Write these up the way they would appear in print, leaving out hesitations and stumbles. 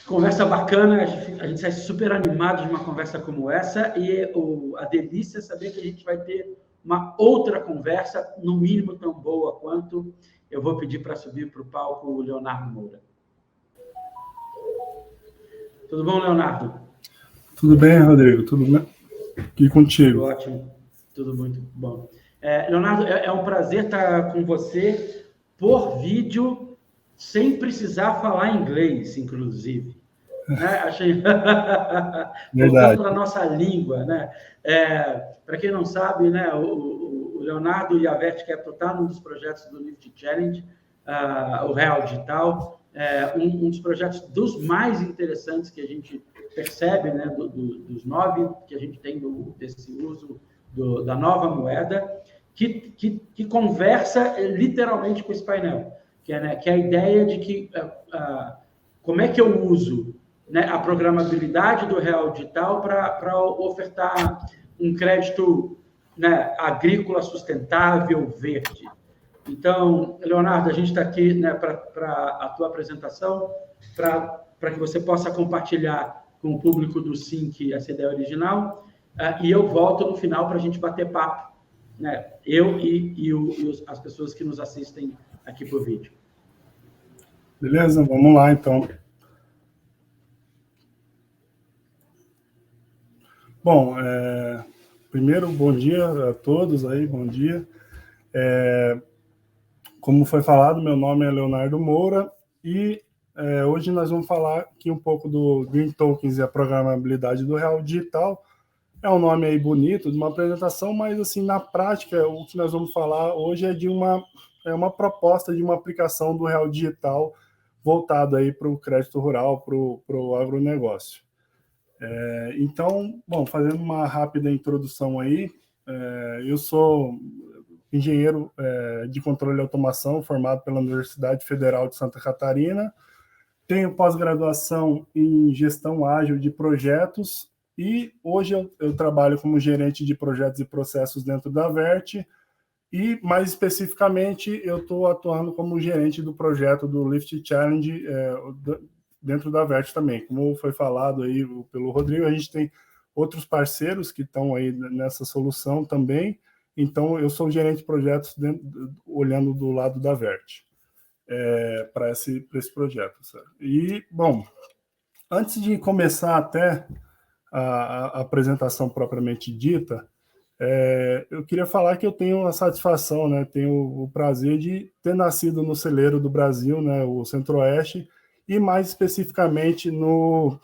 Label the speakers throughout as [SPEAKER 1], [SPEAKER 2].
[SPEAKER 1] Conversa bacana, a gente sai super animado de uma conversa como essa e a delícia é saber que a gente vai ter uma outra conversa, no mínimo tão boa quanto. Eu vou pedir para subir para o palco o Leonardo Moura. Tudo bom, Leonardo?
[SPEAKER 2] Tudo bem, Rodrigo? Tudo bem? E contigo?
[SPEAKER 1] Tudo ótimo, tudo muito bom. Leonardo, é um prazer estar com você por vídeo, sem precisar falar inglês, inclusive. Né? Achei por conta da nossa língua, né? Para quem não sabe, né, o Leonardo e a Vert Capital está num dos projetos do Lift Challenge, o Real Digital, um dos projetos dos mais interessantes que a gente percebe, né, dos 9 que a gente tem desse uso da nova moeda, que conversa literalmente com esse painel, que é a ideia de que como é que eu uso, né, a programabilidade do Real Digital para ofertar um crédito, né, agrícola sustentável, verde. Então, Leonardo, a gente está aqui, né, para a tua apresentação, para que você possa compartilhar com o público do SYNC essa ideia original, e eu volto no final para a gente bater papo, né, eu e as pessoas que nos assistem aqui por vídeo.
[SPEAKER 2] Beleza, vamos lá então. Bom, primeiro, bom dia a todos aí, bom dia. Como foi falado, meu nome é Leonardo Moura e hoje nós vamos falar aqui um pouco do Green Tokens e a programabilidade do Real Digital. É um nome aí bonito, de uma apresentação, mas assim, na prática, o que nós vamos falar hoje é de uma proposta de uma aplicação do Real Digital voltado aí para o crédito rural, para o agronegócio. Então, bom, fazendo uma rápida introdução aí, eu sou engenheiro de controle e automação, formado pela Universidade Federal de Santa Catarina, tenho pós-graduação em gestão ágil de projetos e hoje eu trabalho como gerente de projetos e processos dentro da Vert e, mais especificamente, eu estou atuando como gerente do projeto do Lift Challenge dentro da Vert também. Como foi falado aí pelo Rodrigo, a gente tem outros parceiros que estão aí nessa solução também. Então, eu sou gerente de projetos olhando do lado da Vert para esse projeto. Certo? E, bom, antes de começar até a apresentação propriamente dita, eu queria falar que eu tenho a satisfação, né, tenho o prazer de ter nascido no celeiro do Brasil, né, o Centro-Oeste, e mais especificamente no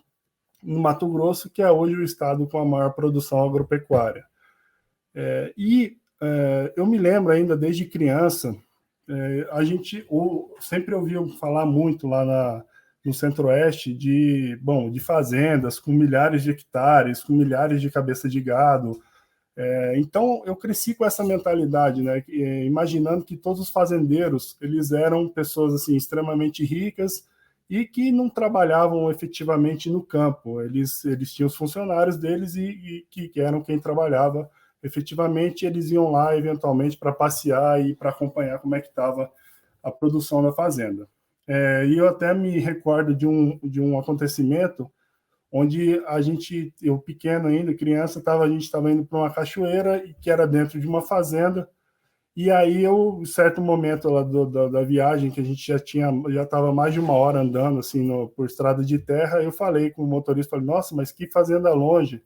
[SPEAKER 2] Mato Grosso, que é hoje o estado com a maior produção agropecuária. Eu me lembro ainda, desde criança, a gente sempre ouviu falar muito lá no Centro-Oeste de fazendas com milhares de hectares, com milhares de cabeças de gado. Então, eu cresci com essa mentalidade, né, imaginando que todos os fazendeiros eles eram pessoas assim, extremamente ricas e que não trabalhavam efetivamente no campo. Eles tinham os funcionários deles e que eram quem trabalhava efetivamente, eles iam lá eventualmente para passear e para acompanhar como é que estava a produção da fazenda. E eu até me recordo de um acontecimento onde eu pequeno ainda, criança, a gente estava indo para uma cachoeira que era dentro de uma fazenda, e aí em certo momento lá da viagem, que a gente já estava mais de uma hora andando assim por estrada de terra, eu falei com o motorista, nossa, mas que fazenda longe.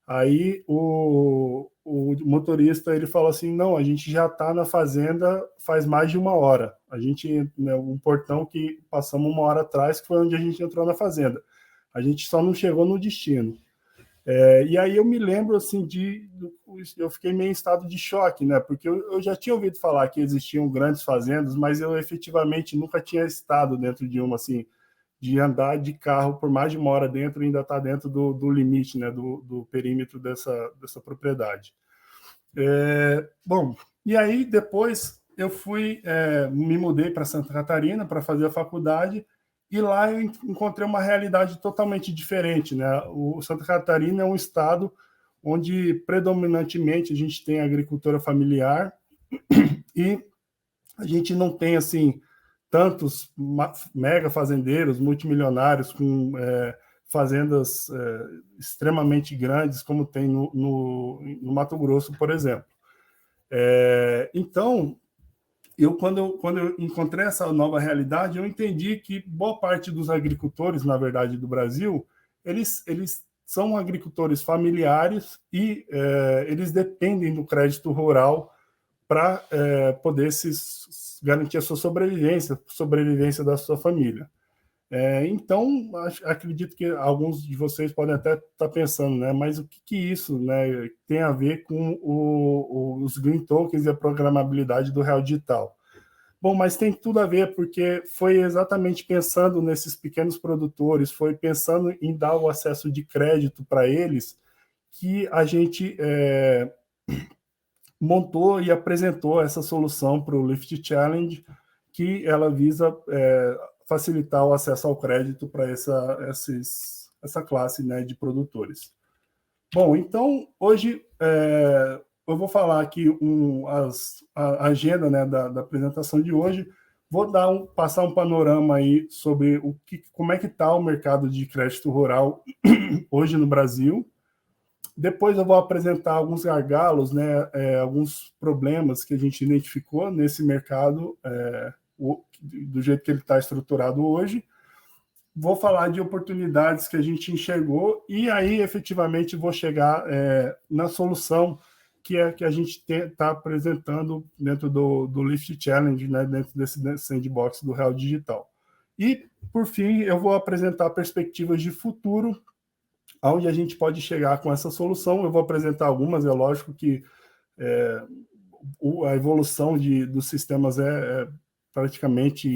[SPEAKER 2] Aí o motorista ele falou assim, não, a gente já está na fazenda faz mais de uma hora. A gente, né, um portão que passamos uma hora atrás, que foi onde a gente entrou na fazenda. A gente só não chegou no destino. E aí eu me lembro assim eu fiquei meio em estado de choque, né? Porque eu já tinha ouvido falar que existiam grandes fazendas, mas eu efetivamente nunca tinha estado dentro de uma assim, de andar de carro por mais de uma hora dentro e ainda estar dentro do limite, né, do perímetro dessa propriedade. Bom, e aí depois eu me mudei para Santa Catarina para fazer a faculdade e lá eu encontrei uma realidade totalmente diferente, né? O Santa Catarina é um estado onde predominantemente a gente tem agricultura familiar e a gente não tem assim tantos mega fazendeiros, multimilionários, com fazendas extremamente grandes, como tem no Mato Grosso, por exemplo. Então, quando eu encontrei essa nova realidade, eu entendi que boa parte dos agricultores, na verdade, do Brasil, eles são agricultores familiares e eles dependem do crédito rural para poder garantir a sua sobrevivência da sua família. Então, acredito que alguns de vocês podem até estar pensando, né? Mas o que isso, né, tem a ver com os Green Tokens e a programabilidade do Real Digital? Bom, mas tem tudo a ver, porque foi exatamente pensando nesses pequenos produtores, foi pensando em dar o acesso de crédito para eles, que a gente montou e apresentou essa solução para o Lift Challenge, que ela visa facilitar o acesso ao crédito para essa classe, né, de produtores. Bom, então, hoje eu vou falar aqui a agenda, né, da apresentação de hoje. Vou passar um panorama aí sobre como é que está o mercado de crédito rural hoje no Brasil. Depois eu vou apresentar alguns gargalos, né, alguns problemas que a gente identificou nesse mercado, do jeito que ele está estruturado hoje. Vou falar de oportunidades que a gente enxergou e aí, efetivamente, vou chegar na solução que a gente está apresentando dentro do Lift Challenge, né, dentro desse sandbox do Real Digital. E, por fim, eu vou apresentar perspectivas de futuro, onde a gente pode chegar com essa solução. Eu vou apresentar algumas, é lógico que a evolução dos sistemas é praticamente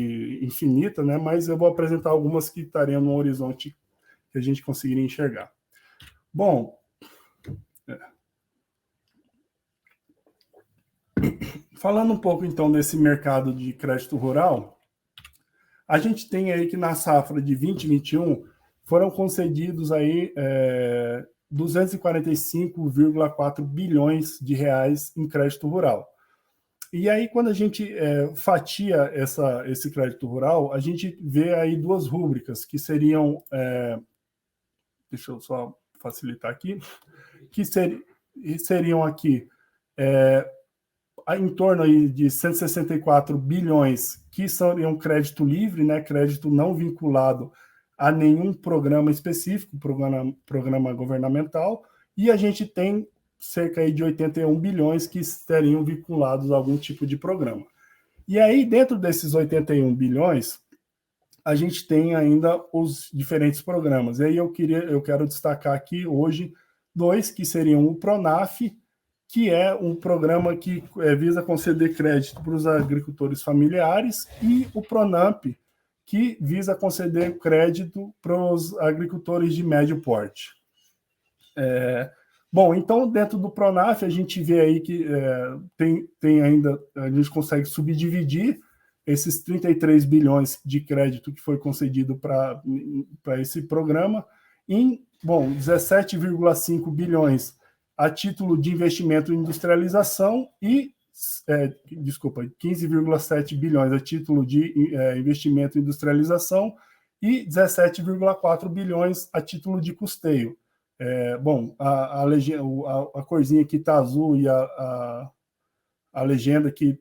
[SPEAKER 2] infinita, né? Mas eu vou apresentar algumas que estariam no horizonte que a gente conseguiria enxergar. Bom, falando um pouco, então, desse mercado de crédito rural, a gente tem aí que na safra de 2021 foram concedidos aí 245,4 bilhões de reais em crédito rural. E aí, quando a gente fatia esse crédito rural, a gente vê aí duas rúbricas, que seriam... deixa eu só facilitar aqui. Que seriam aqui em torno aí de 164 bilhões, que seriam crédito livre, né, crédito não vinculado a nenhum programa específico, programa governamental, e a gente tem cerca aí de 81 bilhões que estariam vinculados a algum tipo de programa. E aí, dentro desses 81 bilhões, a gente tem ainda os diferentes programas. E aí eu quero destacar aqui hoje dois, que seriam o Pronaf, que é um programa que visa conceder crédito para os agricultores familiares, e o Pronamp, que visa conceder crédito para os agricultores de médio porte. Bom, então, dentro do Pronaf, a gente vê aí que tem ainda, a gente consegue subdividir esses 33 bilhões de crédito que foi concedido para esse programa em, 17,5 bilhões a título de investimento em industrialização e, 15,7 bilhões a título de investimento em industrialização e 17,4 bilhões a título de custeio. A corzinha aqui está azul e a legenda aqui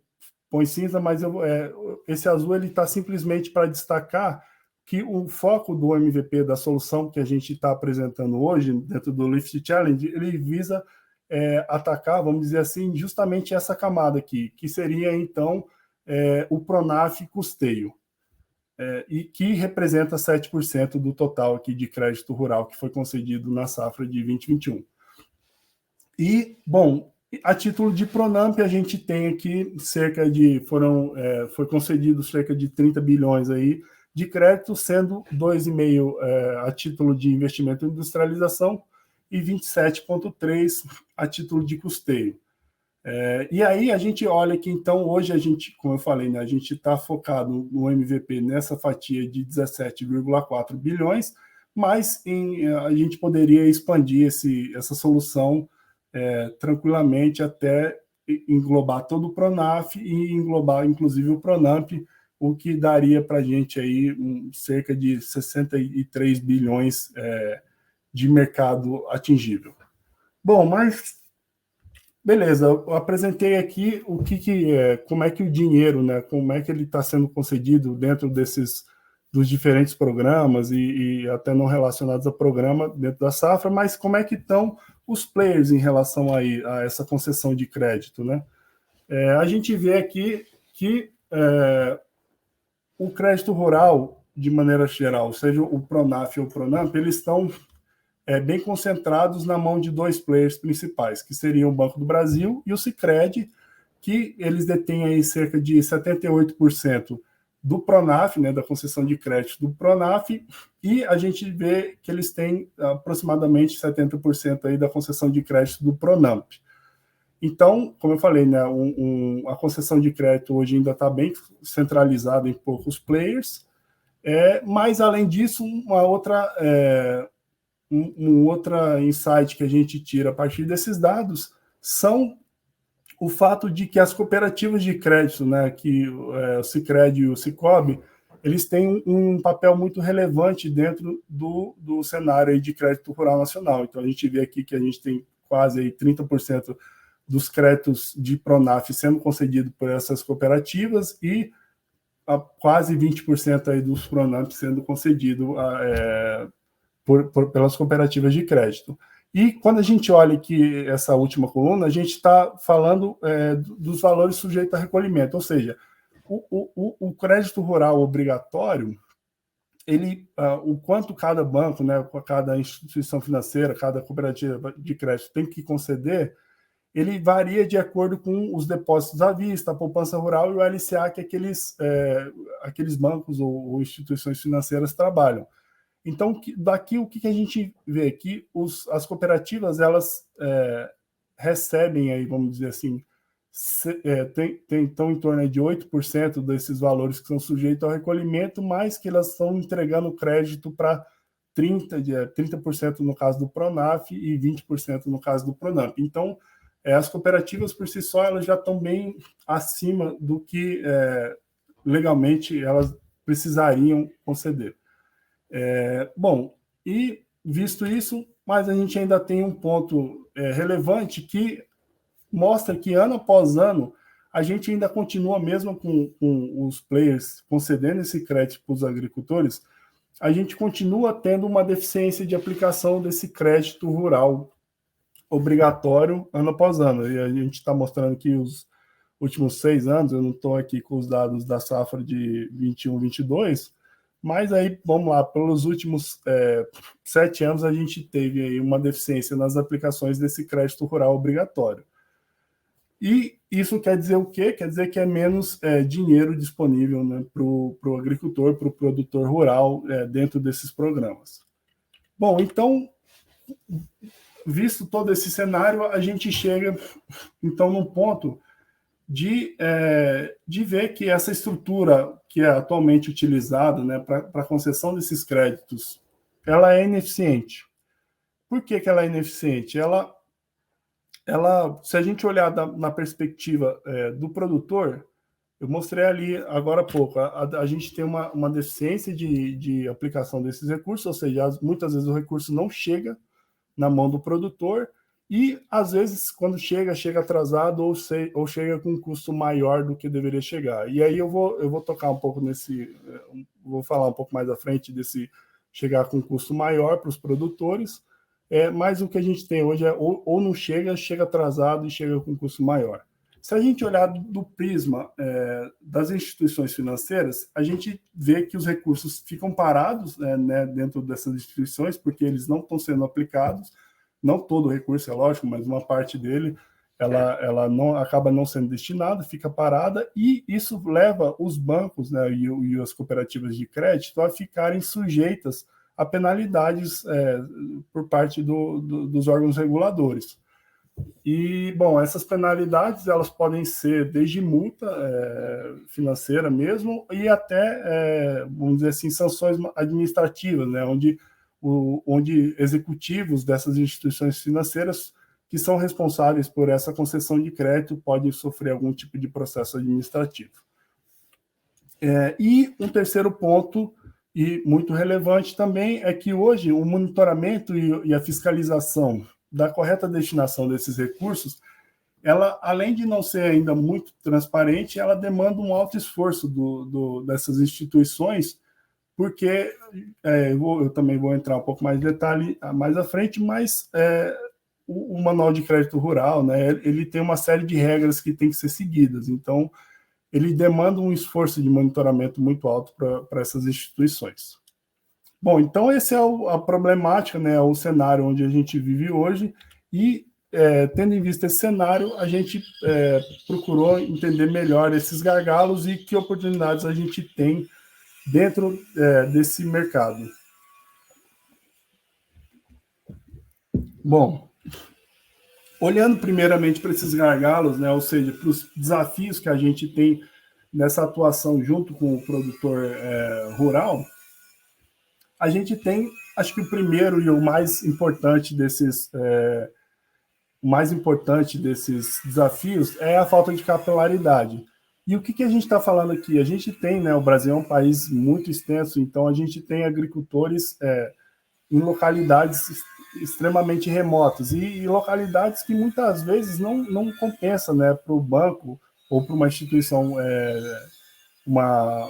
[SPEAKER 2] põe cinza, mas esse azul está simplesmente para destacar que o foco do MVP, da solução que a gente está apresentando hoje, dentro do Lift Challenge, ele visa atacar, vamos dizer assim, justamente essa camada aqui, que seria, então, o Pronaf custeio, e que representa 7% do total aqui de crédito rural que foi concedido na safra de 2021. E, bom, a título de Pronamp, a gente tem aqui foi concedido cerca de 30 bilhões aí de crédito, sendo 2,5 a título de investimento em industrialização e 27,3 a título de custeio. E aí a gente olha que, então, hoje a gente, como eu falei, né, a gente está focado no MVP nessa fatia de 17,4 bilhões, mas a gente poderia expandir essa solução tranquilamente até englobar todo o Pronaf e englobar, inclusive, o Pronamp, o que daria para a gente aí cerca de 63 bilhões de mercado atingível. Bom, mas beleza, eu apresentei aqui como é que o dinheiro, né, como é que ele está sendo concedido dentro dos diferentes programas e até não relacionados a programa dentro da safra, mas como é que estão os players em relação a essa concessão de crédito, né? A gente vê aqui que o crédito rural, de maneira geral, seja o Pronaf ou o Pronamp, eles estão bem concentrados na mão de dois players principais, que seriam o Banco do Brasil e o Sicredi, que eles detêm aí cerca de 78% do Pronaf, né, da concessão de crédito do Pronaf, e a gente vê que eles têm aproximadamente 70% aí da concessão de crédito do Pronamp. Então, como eu falei, né, a concessão de crédito hoje ainda está bem centralizada em poucos players, mas, além disso, um outra insight que a gente tira a partir desses dados são o fato de que as cooperativas de crédito, né, que o Sicredi e o Sicob, eles têm um papel muito relevante dentro do cenário aí de crédito rural nacional. Então, a gente vê aqui que a gente tem quase aí 30% dos créditos de Pronaf sendo concedidos por essas cooperativas e quase 20% aí dos Pronamp sendo concedido pelas cooperativas de crédito. E quando a gente olha aqui essa última coluna, a gente está falando dos valores sujeitos a recolhimento, ou seja, o crédito rural obrigatório, o quanto cada banco, né, cada instituição financeira, cada cooperativa de crédito tem que conceder, ele varia de acordo com os depósitos à vista, a poupança rural e o LCA que aqueles bancos ou instituições financeiras trabalham. Então, daqui o que a gente vê aqui, as cooperativas, elas recebem aí, vamos dizer assim, estão em torno de 8% desses valores que são sujeitos ao recolhimento, mas que elas estão entregando crédito para 30% no caso do Pronaf e 20% no caso do Pronamp. Então, as cooperativas por si só elas já estão bem acima do que legalmente elas precisariam conceder. Bom, e visto isso, mas a gente ainda tem um ponto relevante que mostra que ano após ano a gente ainda continua, mesmo com os players concedendo esse crédito para os agricultores, a gente continua tendo uma deficiência de aplicação desse crédito rural obrigatório ano após ano. E a gente está mostrando que os últimos 6 anos, eu não estou aqui com os dados da safra de 21, 22, mas aí, vamos lá, pelos últimos 7 anos a gente teve aí uma deficiência nas aplicações desse crédito rural obrigatório. E isso quer dizer o quê? Quer dizer que é menos dinheiro disponível, né, para o agricultor, para o produtor rural dentro desses programas. Bom, então, visto todo esse cenário, a gente chega, então, num ponto de ver que essa estrutura que é atualmente utilizada, né, para a concessão desses créditos, ela é ineficiente. Por que ela é ineficiente? Se a gente olhar na perspectiva do produtor, eu mostrei ali agora há pouco, a gente tem uma deficiência de aplicação desses recursos, ou seja, muitas vezes o recurso não chega na mão do produtor e, às vezes, quando chega atrasado ou chega com um custo maior do que deveria chegar. E aí eu vou tocar um pouco vou falar um pouco mais à frente desse chegar com um custo maior para os produtores, mas o que a gente tem hoje ou não chega atrasado e chega com um custo maior. Se a gente olhar do prisma das instituições financeiras, a gente vê que os recursos ficam parados né, dentro dessas instituições, porque eles não estão sendo aplicados. Não todo o recurso, é lógico, mas uma parte dele ela acaba não sendo destinada, fica parada, e isso leva os bancos, né, e as cooperativas de crédito a ficarem sujeitas a penalidades por parte dos órgãos reguladores. E, bom, essas penalidades elas podem ser desde multa financeira mesmo e até, vamos dizer assim, sanções administrativas, né, onde executivos dessas instituições financeiras que são responsáveis por essa concessão de crédito podem sofrer algum tipo de processo administrativo. E um terceiro ponto, e muito relevante também, é que hoje o monitoramento e a fiscalização da correta destinação desses recursos, ela, além de não ser ainda muito transparente, ela demanda um alto esforço dessas instituições, porque eu também vou entrar um pouco mais em detalhe mais à frente, mas o Manual de Crédito Rural, né, ele tem uma série de regras que tem que ser seguidas, então ele demanda um esforço de monitoramento muito alto para essas instituições. Bom, então esse é a problemática, né, o cenário onde a gente vive hoje, e tendo em vista esse cenário, a gente procurou entender melhor esses gargalos e que oportunidades a gente tem dentro desse mercado. Bom, olhando primeiramente para esses gargalos, né, ou seja, para os desafios que a gente tem nessa atuação junto com o produtor rural, a gente tem, acho que o primeiro e o mais importante desses desafios é a falta de capilaridade. E o que a gente está falando aqui? A gente tem, né, o Brasil é um país muito extenso, então a gente tem agricultores em localidades extremamente remotas e localidades que muitas vezes não compensa, né, para o banco ou para uma instituição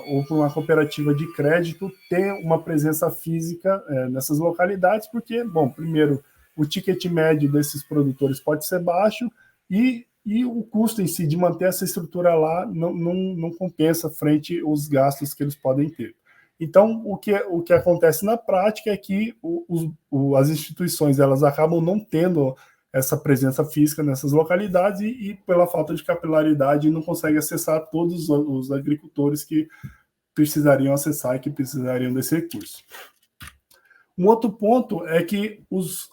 [SPEAKER 2] ou para uma cooperativa de crédito ter uma presença física nessas localidades, porque, bom, primeiro, o ticket médio desses produtores pode ser baixo e o custo em si de manter essa estrutura lá não compensa frente aos gastos que eles podem ter. Então, o que acontece na prática é que as instituições elas acabam não tendo essa presença física nessas localidades e pela falta de capilaridade, não consegue acessar todos os agricultores que precisariam acessar e que precisariam desse recurso. Um outro ponto é que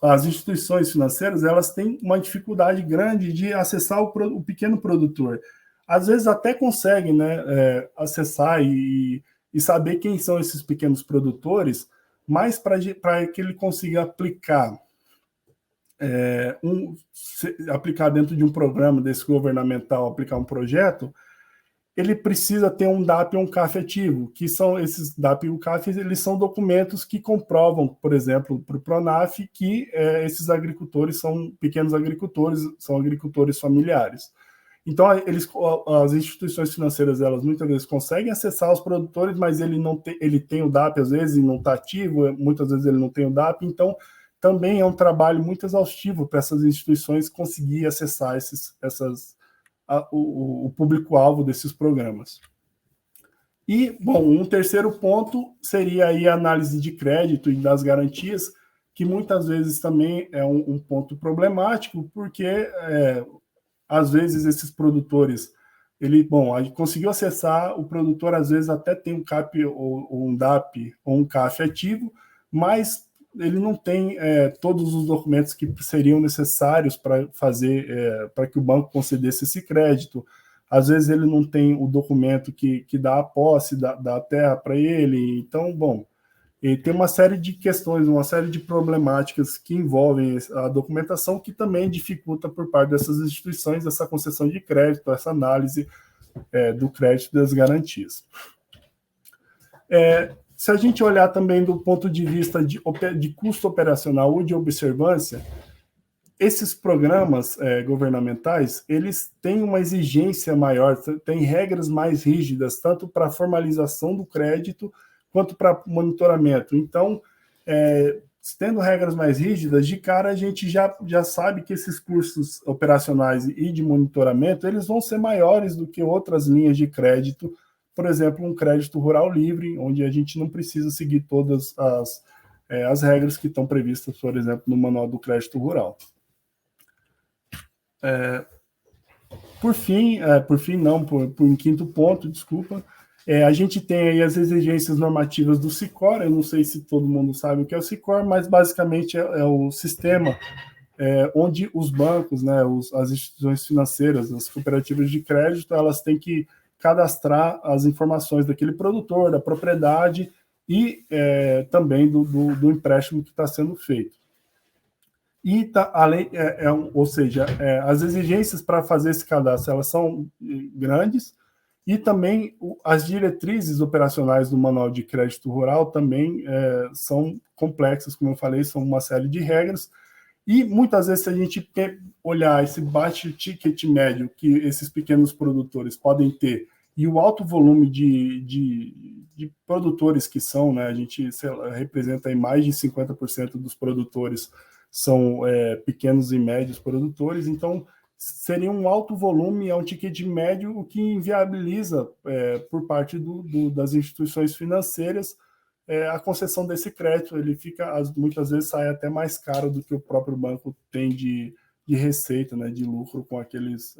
[SPEAKER 2] as instituições financeiras elas têm uma dificuldade grande de acessar o pequeno produtor. Às vezes até conseguem, né, acessar e saber quem são esses pequenos produtores, mas para que ele consiga aplicar aplicar dentro de um programa desse governamental, aplicar um projeto, ele precisa ter um DAP e um CAF ativo, que são esses DAP e o CAF, eles são documentos que comprovam, por exemplo, para o Pronaf, que esses agricultores são pequenos agricultores, são agricultores familiares. Então, as instituições financeiras, elas muitas vezes conseguem acessar os produtores, mas ele tem o DAP às vezes e não está ativo, muitas vezes ele não tem o DAP, então também é um trabalho muito exaustivo para essas instituições conseguir acessar o público-alvo desses programas. E, bom, um terceiro ponto seria aí a análise de crédito e das garantias, que muitas vezes também é um ponto problemático, porque às vezes esses produtores, a gente conseguiu acessar, o produtor às vezes até tem um CAP ou um DAP ou um CAF ativo, mas ele não tem todos os documentos que seriam necessários para para que o banco concedesse esse crédito. Às vezes ele não tem o documento que dá a posse da terra para ele. Então, bom, ele tem uma série de questões, uma série de problemáticas que envolvem a documentação que também dificulta por parte dessas instituições essa concessão de crédito, essa análise do crédito e das garantias. Se a gente olhar também do ponto de vista de custo operacional ou de observância, esses programas governamentais, eles têm uma exigência maior, têm regras mais rígidas, tanto para a formalização do crédito, quanto para monitoramento. Então, tendo regras mais rígidas, de cara a gente já sabe que esses custos operacionais e de monitoramento, eles vão ser maiores do que outras linhas de crédito, por exemplo, um crédito rural livre, onde a gente não precisa seguir todas as regras que estão previstas, por exemplo, no Manual do Crédito Rural. Por um quinto ponto, desculpa, a gente tem aí as exigências normativas do SICOR. Eu não sei se todo mundo sabe o que é o SICOR, mas basicamente é o sistema onde os bancos, né, as instituições financeiras, as cooperativas de crédito, elas têm que cadastrar as informações daquele produtor, da propriedade e também do empréstimo que está sendo feito. E ou seja, as exigências para fazer esse cadastro, elas são grandes, E também as diretrizes operacionais do Manual de Crédito Rural também são complexas, como eu falei, são uma série de regras. E muitas vezes, se a gente olhar esse baixo ticket médio que esses pequenos produtores podem ter e o alto volume de produtores que são, né, a gente representa aí mais de 50% dos produtores são pequenos e médios produtores, então seria um alto volume, é um ticket médio, o que inviabiliza, por parte das instituições financeiras, a concessão desse crédito. Ele fica, muitas vezes, sai até mais caro do que o próprio banco tem de receita, né, de lucro com aqueles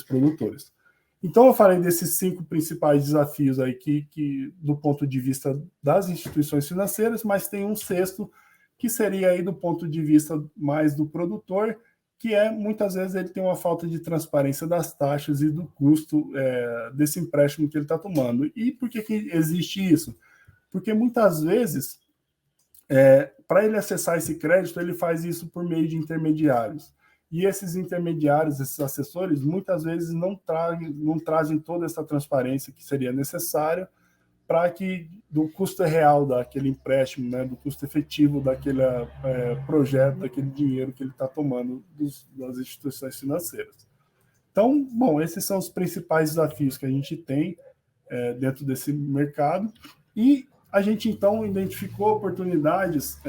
[SPEAKER 2] produtores. Então, eu falei desses 5 principais desafios aí que do ponto de vista das instituições financeiras, mas tem um sexto, que seria aí do ponto de vista mais do produtor, que muitas vezes, ele tem uma falta de transparência das taxas e do custo desse empréstimo que ele está tomando. E por que existe isso? Porque muitas vezes, para ele acessar esse crédito, ele faz isso por meio de intermediários. E esses intermediários, esses assessores, muitas vezes não trazem toda essa transparência que seria necessária para que do custo real daquele empréstimo, né, do custo efetivo daquele projeto, daquele dinheiro que ele está tomando das instituições financeiras. Então, bom, esses são os principais desafios que a gente tem dentro desse mercado. E a gente, então, identificou oportunidades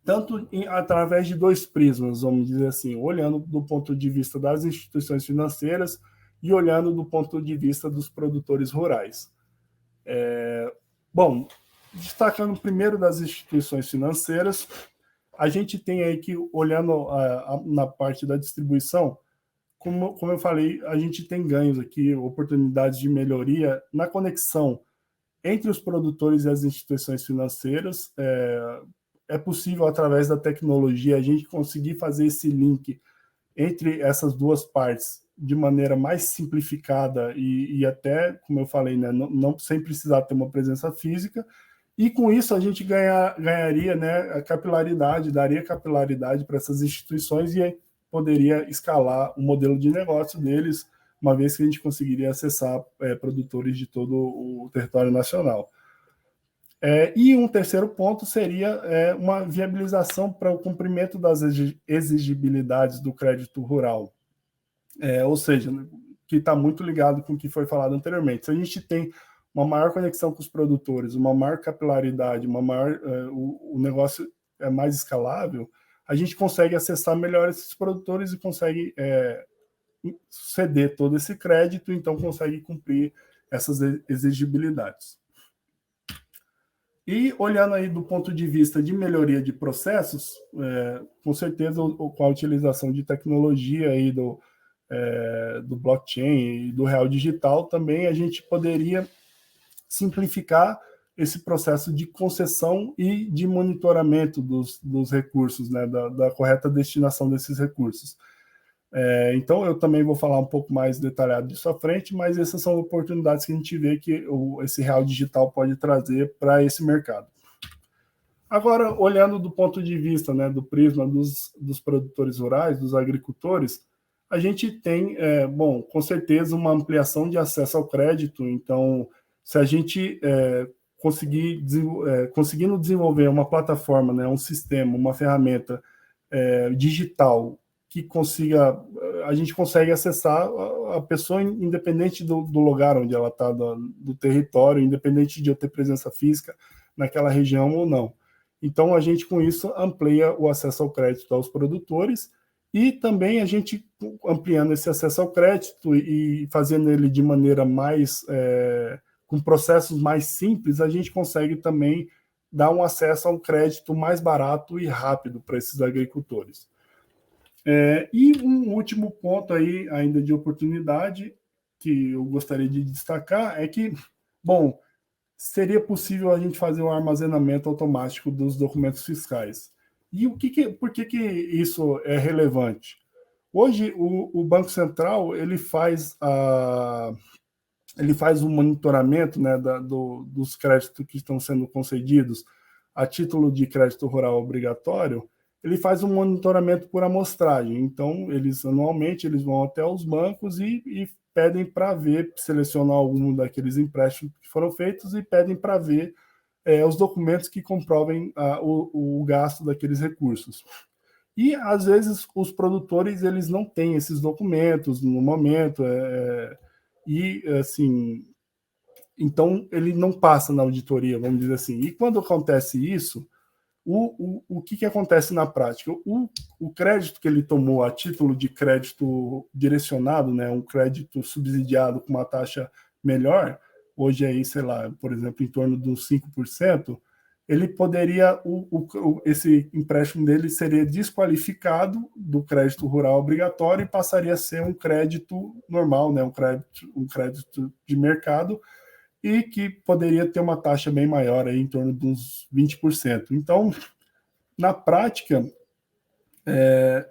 [SPEAKER 2] tanto através de 2 prismas, vamos dizer assim, olhando do ponto de vista das instituições financeiras e olhando do ponto de vista dos produtores rurais. Bom, destacando primeiro das instituições financeiras, a gente tem aí que, olhando na parte da distribuição, como eu falei, a gente tem ganhos aqui, oportunidades de melhoria na conexão entre os produtores e as instituições financeiras. É possível, através da tecnologia, a gente conseguir fazer esse link entre essas duas partes de maneira mais simplificada e até, como eu falei, né, não sem precisar ter uma presença física. E com isso a gente ganharia, né, a capilaridade, daria capilaridade para essas instituições e poderia escalar o modelo de negócio deles, uma vez que a gente conseguiria acessar produtores de todo o território nacional. E um terceiro ponto seria uma viabilização para o cumprimento das exigibilidades do crédito rural. Ou seja, que está muito ligado com o que foi falado anteriormente. Se a gente tem uma maior conexão com os produtores, uma maior capilaridade, o negócio é mais escalável, a gente consegue acessar melhor esses produtores e consegue ceder todo esse crédito, então consegue cumprir essas exigibilidades. E olhando aí do ponto de vista de melhoria de processos, com certeza com a utilização de tecnologia aí do blockchain e do real digital, também a gente poderia simplificar esse processo de concessão e de monitoramento dos recursos, né, da correta destinação desses recursos. Então, eu também vou falar um pouco mais detalhado disso à frente, mas essas são oportunidades que a gente vê que esse real digital pode trazer para esse mercado. Agora, olhando do ponto de vista, né, do prisma dos produtores rurais, dos agricultores, a gente tem, com certeza, uma ampliação de acesso ao crédito. Então, se a gente conseguindo desenvolver uma plataforma, né, um sistema, uma ferramenta digital que a gente consegue acessar a pessoa independente do lugar onde ela está, do território, independente de eu ter presença física naquela região ou não. Então, a gente, com isso, amplia o acesso ao crédito aos produtores e também a gente, ampliando esse acesso ao crédito e fazendo ele de maneira mais, com processos mais simples, a gente consegue também dar um acesso a um crédito mais barato e rápido para esses agricultores. E um último ponto aí, ainda de oportunidade, que eu gostaria de destacar, é que, bom, seria possível a gente fazer um armazenamento automático dos documentos fiscais. E por que isso é relevante? Hoje, o Banco Central ele faz um monitoramento, né, dos créditos que estão sendo concedidos a título de crédito rural obrigatório. ele faz um monitoramento por amostragem. Então, anualmente, eles vão até os bancos e pedem para ver, selecionar algum daqueles empréstimos que foram feitos e pedem para ver os documentos que comprovem o gasto daqueles recursos. E, às vezes, os produtores eles não têm esses documentos no momento, então ele não passa na auditoria, vamos dizer assim. E quando acontece isso, o que acontece na prática? O crédito que ele tomou a título de crédito direcionado, né, um crédito subsidiado com uma taxa melhor, hoje aí, sei lá, por exemplo, em torno de uns 5%, ele poderia, esse empréstimo dele seria desqualificado do crédito rural obrigatório e passaria a ser um crédito normal, né, um crédito de mercado, e que poderia ter uma taxa bem maior, aí, em torno de uns 20%. Então, na prática,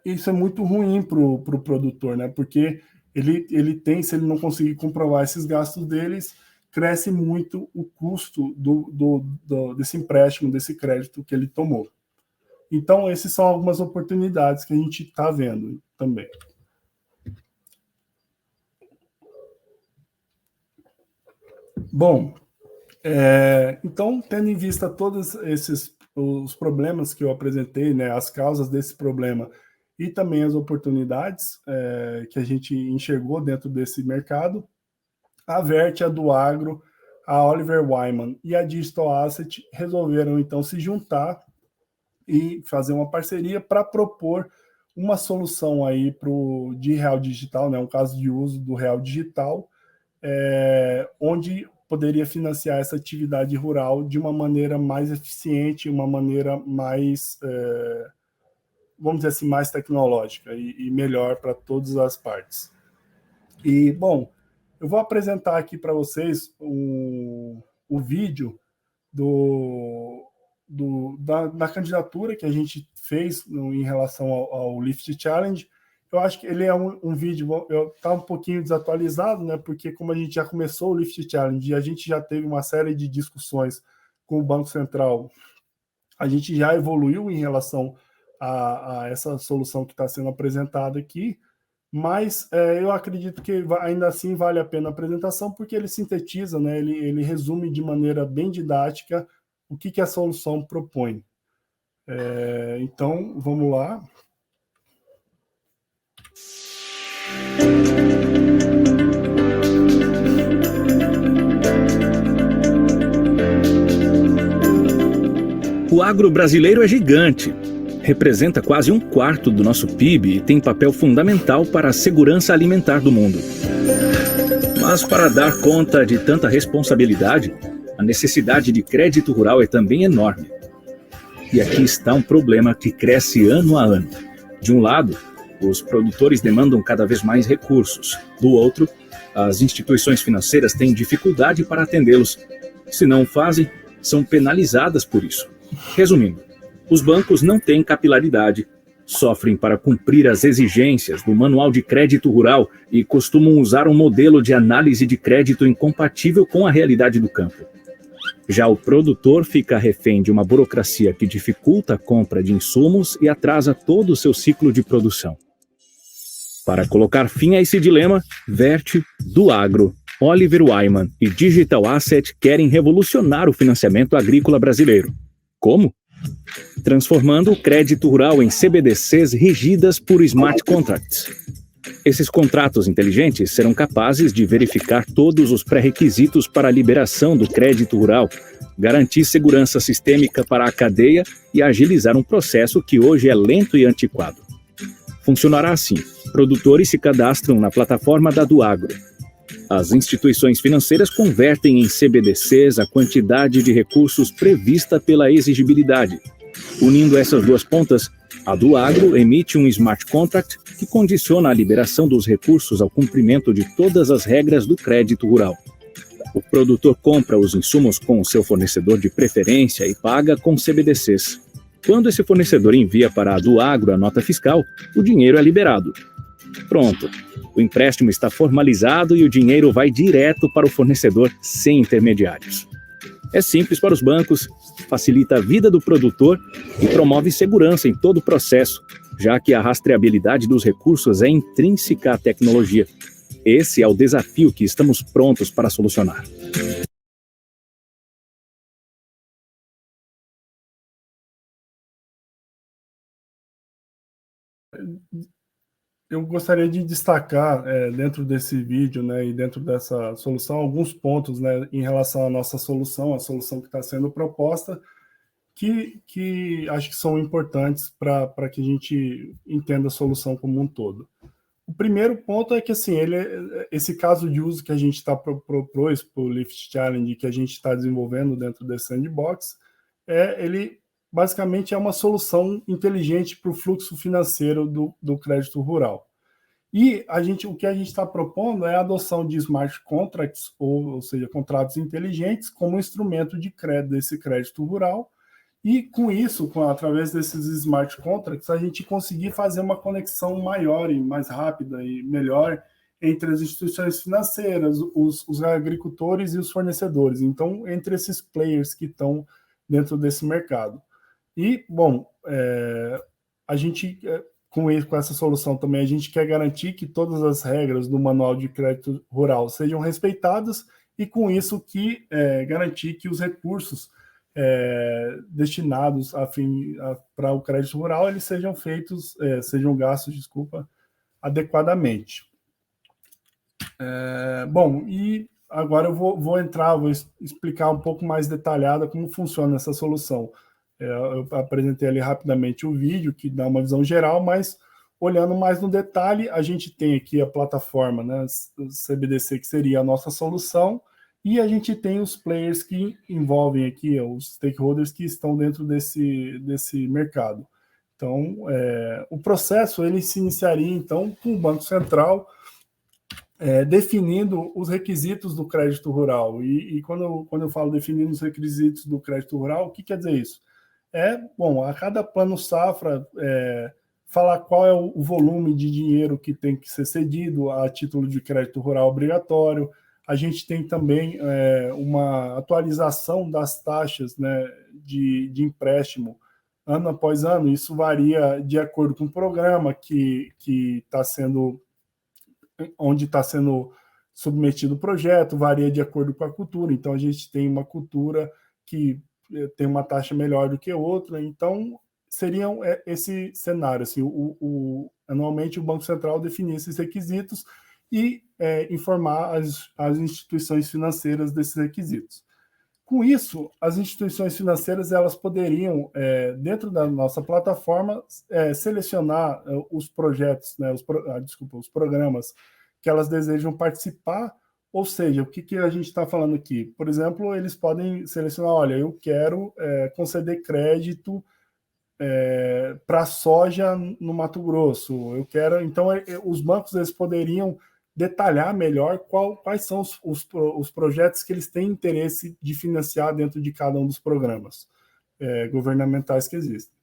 [SPEAKER 2] isso é muito ruim para o produtor, né? Porque ele tem, se ele não conseguir comprovar esses gastos deles, cresce muito o custo desse empréstimo, desse crédito que ele tomou. Então, essas são algumas oportunidades que a gente está vendo também. Bom, então, tendo em vista todos os problemas que eu apresentei, né, as causas desse problema e também as oportunidades que a gente enxergou dentro desse mercado, a Vert, a Duagro, a Oliver Wyman e a Digital Asset resolveram, então, se juntar e fazer uma parceria para propor uma solução aí de real digital, né, um caso de uso do real digital, onde poderia financiar essa atividade rural de uma maneira mais eficiente, uma maneira mais, vamos dizer assim, mais tecnológica e melhor para todas as partes. E, bom, eu vou apresentar aqui para vocês o vídeo da candidatura que a gente fez em relação ao Lift Challenge. Eu acho que ele é um vídeo, está um pouquinho desatualizado, né? Porque como a gente já começou o Lift Challenge e a gente já teve uma série de discussões com o Banco Central, a gente já evoluiu em relação a essa solução que está sendo apresentada aqui, mas eu acredito que ainda assim vale a pena a apresentação, porque ele sintetiza, né? Ele resume de maneira bem didática o que a solução propõe. Então, vamos lá.
[SPEAKER 3] O agro brasileiro é gigante, representa quase 1/4 do nosso PIB e tem papel fundamental para a segurança alimentar do mundo. Mas para dar conta de tanta responsabilidade, a necessidade de crédito rural é também enorme. E aqui está um problema que cresce ano a ano. De um lado, os produtores demandam cada vez mais recursos. Do outro, as instituições financeiras têm dificuldade para atendê-los. Se não o fazem, são penalizadas por isso. Resumindo, os bancos não têm capilaridade, sofrem para cumprir as exigências do Manual de Crédito Rural e costumam usar um modelo de análise de crédito incompatível com a realidade do campo. Já o produtor fica refém de uma burocracia que dificulta a compra de insumos e atrasa todo o seu ciclo de produção. Para colocar fim a esse dilema, Vert, Duagro, Oliver Wyman e Digital Asset querem revolucionar o financiamento agrícola brasileiro. Como? Transformando o crédito rural em CBDCs regidas por smart contracts. Esses contratos inteligentes serão capazes de verificar todos os pré-requisitos para a liberação do crédito rural, garantir segurança sistêmica para a cadeia e agilizar um processo que hoje é lento e antiquado. Funcionará assim: produtores se cadastram na plataforma da Duagro. As instituições financeiras convertem em CBDCs a quantidade de recursos prevista pela exigibilidade. Unindo essas duas pontas, a Duagro emite um smart contract que condiciona a liberação dos recursos ao cumprimento de todas as regras do crédito rural. O produtor compra os insumos com o seu fornecedor de preferência e paga com CBDCs. Quando esse fornecedor envia para a Duagro a nota fiscal, o dinheiro é liberado. Pronto, o empréstimo está formalizado e o dinheiro vai direto para o fornecedor sem intermediários. É simples para os bancos, facilita a vida do produtor e promove segurança em todo o processo, já que a rastreabilidade dos recursos é intrínseca à tecnologia. Esse é o desafio que estamos prontos para solucionar.
[SPEAKER 2] Eu gostaria de destacar, dentro desse vídeo, né, e dentro dessa solução, alguns pontos, né, em relação à nossa solução, a solução que está sendo proposta, que acho que são importantes para que a gente entenda a solução como um todo. O primeiro ponto é que, assim, esse caso de uso que a gente está propôs para o Lift Challenge, que a gente está desenvolvendo dentro desse sandbox, ele basicamente é uma solução inteligente para o fluxo financeiro do crédito rural. E o que a gente está propondo é a adoção de smart contracts, ou seja, contratos inteligentes, como instrumento de crédito desse crédito rural. E com isso, através desses smart contracts, a gente conseguir fazer uma conexão maior e mais rápida e melhor entre as instituições financeiras, os agricultores e os fornecedores. Então, entre esses players que estão dentro desse mercado. E, bom, a gente, com essa solução também, a gente quer garantir que todas as regras do Manual de Crédito Rural sejam respeitadas e, com isso, garantir que os recursos destinados para o crédito rural eles sejam gastos, adequadamente. Bom, e agora eu vou explicar um pouco mais detalhada como funciona essa solução. Eu apresentei ali rapidamente o vídeo, que dá uma visão geral, mas olhando mais no detalhe, a gente tem aqui a plataforma, né, CBDC, que seria a nossa solução, e a gente tem os players que envolvem aqui, os stakeholders que estão dentro desse mercado. Então, o processo ele se iniciaria, então, com o Banco Central definindo os requisitos do crédito rural. E quando eu falo definindo os requisitos do crédito rural, o que quer dizer isso? Bom, a cada plano safra, falar qual é o volume de dinheiro que tem que ser cedido a título de crédito rural obrigatório. A gente tem também uma atualização das taxas, né, de empréstimo ano após ano. Isso varia de acordo com o programa que está sendo, onde está sendo submetido o projeto, varia de acordo com a cultura. Então, a gente tem uma cultura que tem uma taxa melhor do que outra. Então, seriam esse cenário. Assim, anualmente, o Banco Central definia esses requisitos e informar as instituições financeiras desses requisitos. Com isso, as instituições financeiras elas poderiam, dentro da nossa plataforma, selecionar os projetos, né, os programas que elas desejam participar. Ou seja, o que a gente está falando aqui? Por exemplo, eles podem selecionar, olha, eu quero conceder crédito para soja no Mato Grosso. Eu quero, então, os bancos eles poderiam detalhar melhor quais são os projetos que eles têm interesse de financiar dentro de cada um dos programas governamentais que existem.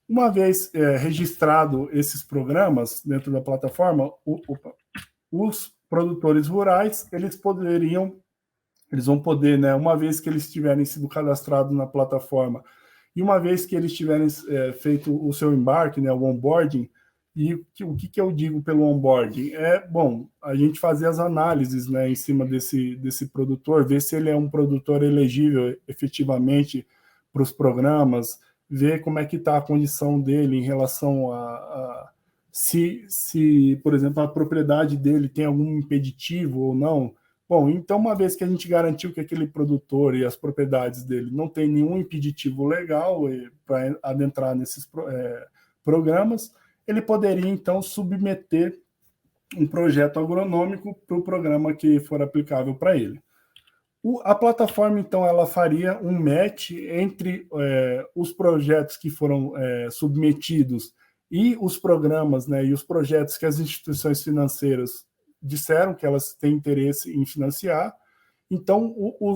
[SPEAKER 2] Uma vez registrado esses programas dentro da plataforma, os produtores rurais eles vão poder, né, uma vez que eles tiverem sido cadastrados na plataforma e uma vez que eles tiverem feito o seu embarque, né, o onboarding. E o que eu digo pelo onboarding? Bom, a gente fazer as análises, né, em cima desse produtor, ver se ele é um produtor elegível efetivamente para os programas, ver como é que está a condição dele em relação se, por exemplo, a propriedade dele tem algum impeditivo ou não. Bom, então, uma vez que a gente garantiu que aquele produtor e as propriedades dele não tem nenhum impeditivo legal para adentrar nesses programas, ele poderia, então, submeter um projeto agronômico para o programa que for aplicável para ele. A plataforma, então, ela faria um match entre os projetos que foram submetidos e os programas, né, e os projetos que as instituições financeiras disseram que elas têm interesse em financiar. Então,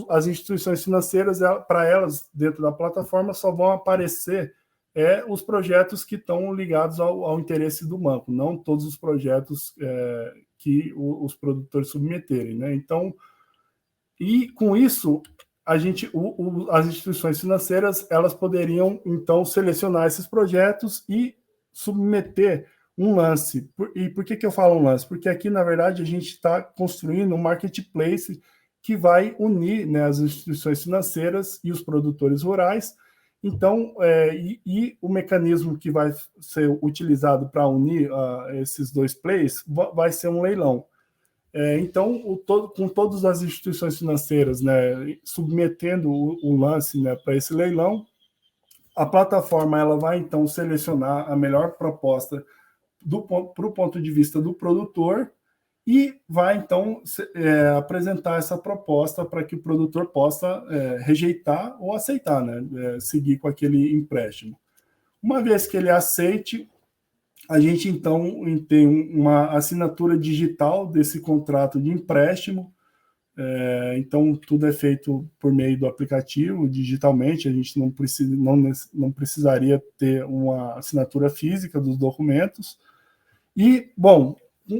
[SPEAKER 2] as instituições financeiras, para elas, dentro da plataforma, só vão aparecer os projetos que estão ligados ao interesse do banco, não todos os projetos que os produtores submeterem, né? Então, e com isso, as instituições financeiras, elas poderiam, então, selecionar esses projetos e submeter um lance. E por que eu falo um lance? Porque aqui, na verdade, a gente está construindo um marketplace que vai unir, né, as instituições financeiras e os produtores rurais. Então, o mecanismo que vai ser utilizado para unir esses dois players vai ser um leilão. Então, com todas as instituições financeiras, né, submetendo o lance, né, para esse leilão, a plataforma ela vai, então, selecionar a melhor proposta para o ponto de vista do produtor e vai, então, apresentar essa proposta para que o produtor possa rejeitar ou aceitar, né, seguir com aquele empréstimo. Uma vez que ele aceite, a gente, então, tem uma assinatura digital desse contrato de empréstimo. Então, tudo é feito por meio do aplicativo, digitalmente. A gente não precisaria ter uma assinatura física dos documentos. E, bom,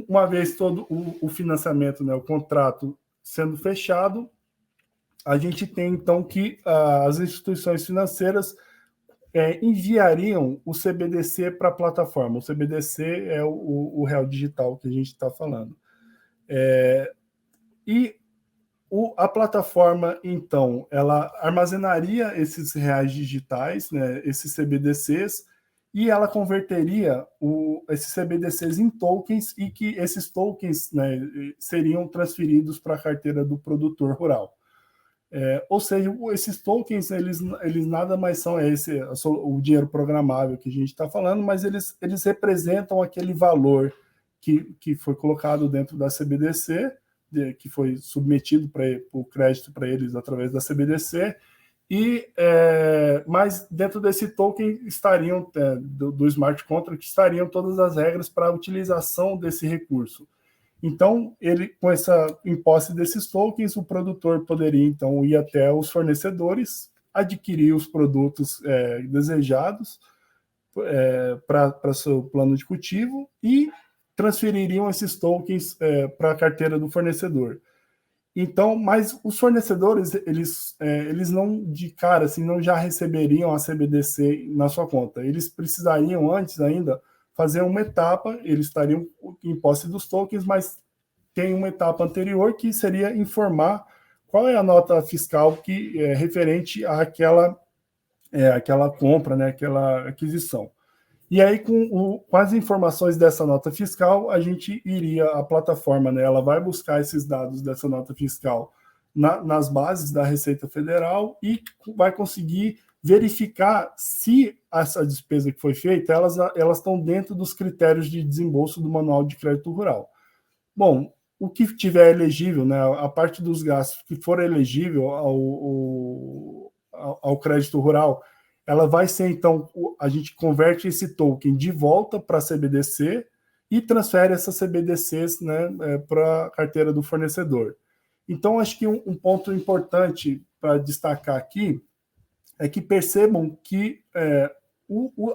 [SPEAKER 2] uma vez todo o financiamento, né, o contrato sendo fechado, a gente tem, então, que as instituições financeiras enviariam o CBDC para a plataforma. O CBDC é o real digital que a gente está falando. A plataforma, então, ela armazenaria esses reais digitais, né, esses CBDCs, e ela converteria esses CBDCs em tokens e que esses tokens, né, seriam transferidos para a carteira do produtor rural. Ou seja, esses tokens, eles nada mais são o dinheiro programável que a gente está falando, mas eles representam aquele valor que foi colocado dentro da CBDC, que foi submetido para o crédito para eles através da CBDC, mas dentro desse token estariam, do smart contract, estariam todas as regras para a utilização desse recurso. Então, com essa posse desses tokens, o produtor poderia, então, ir até os fornecedores, adquirir os produtos desejados para seu plano de cultivo e transfeririam esses tokens para a carteira do fornecedor. Então, mas os fornecedores, eles não, de cara, assim, não já receberiam a CBDC na sua conta. Eles precisariam, antes ainda, fazer uma etapa, eles estariam em posse dos tokens, mas tem uma etapa anterior que seria informar qual é a nota fiscal que é referente àquela compra, né, aquela aquisição. E aí, com as informações dessa nota fiscal, a plataforma, né, ela vai buscar esses dados dessa nota fiscal nas bases da Receita Federal e vai conseguir verificar se essa despesa que foi feita, elas estão dentro dos critérios de desembolso do Manual de Crédito Rural. Bom, o que tiver elegível, né, a parte dos gastos que for elegível ao crédito rural, ela vai ser, então, a gente converte esse token de volta para a CBDC e transfere essas CBDCs, né, para a carteira do fornecedor. Então, acho que um ponto importante para destacar aqui é que percebam que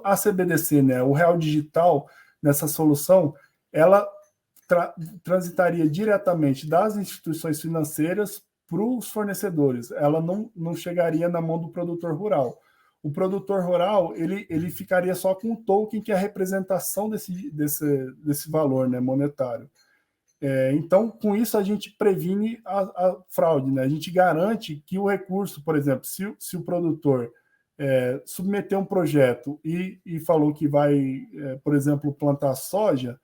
[SPEAKER 2] a CBDC, né, o real digital, nessa solução, ela transitaria diretamente das instituições financeiras para os fornecedores. Ela não chegaria na mão do produtor rural. O produtor rural ele ficaria só com o token, que é a representação desse valor, né, monetário. Então, com isso, a gente previne a fraude, né? A gente garante que o recurso, por exemplo, se o produtor submeter um projeto e falou que vai, por exemplo, plantar soja,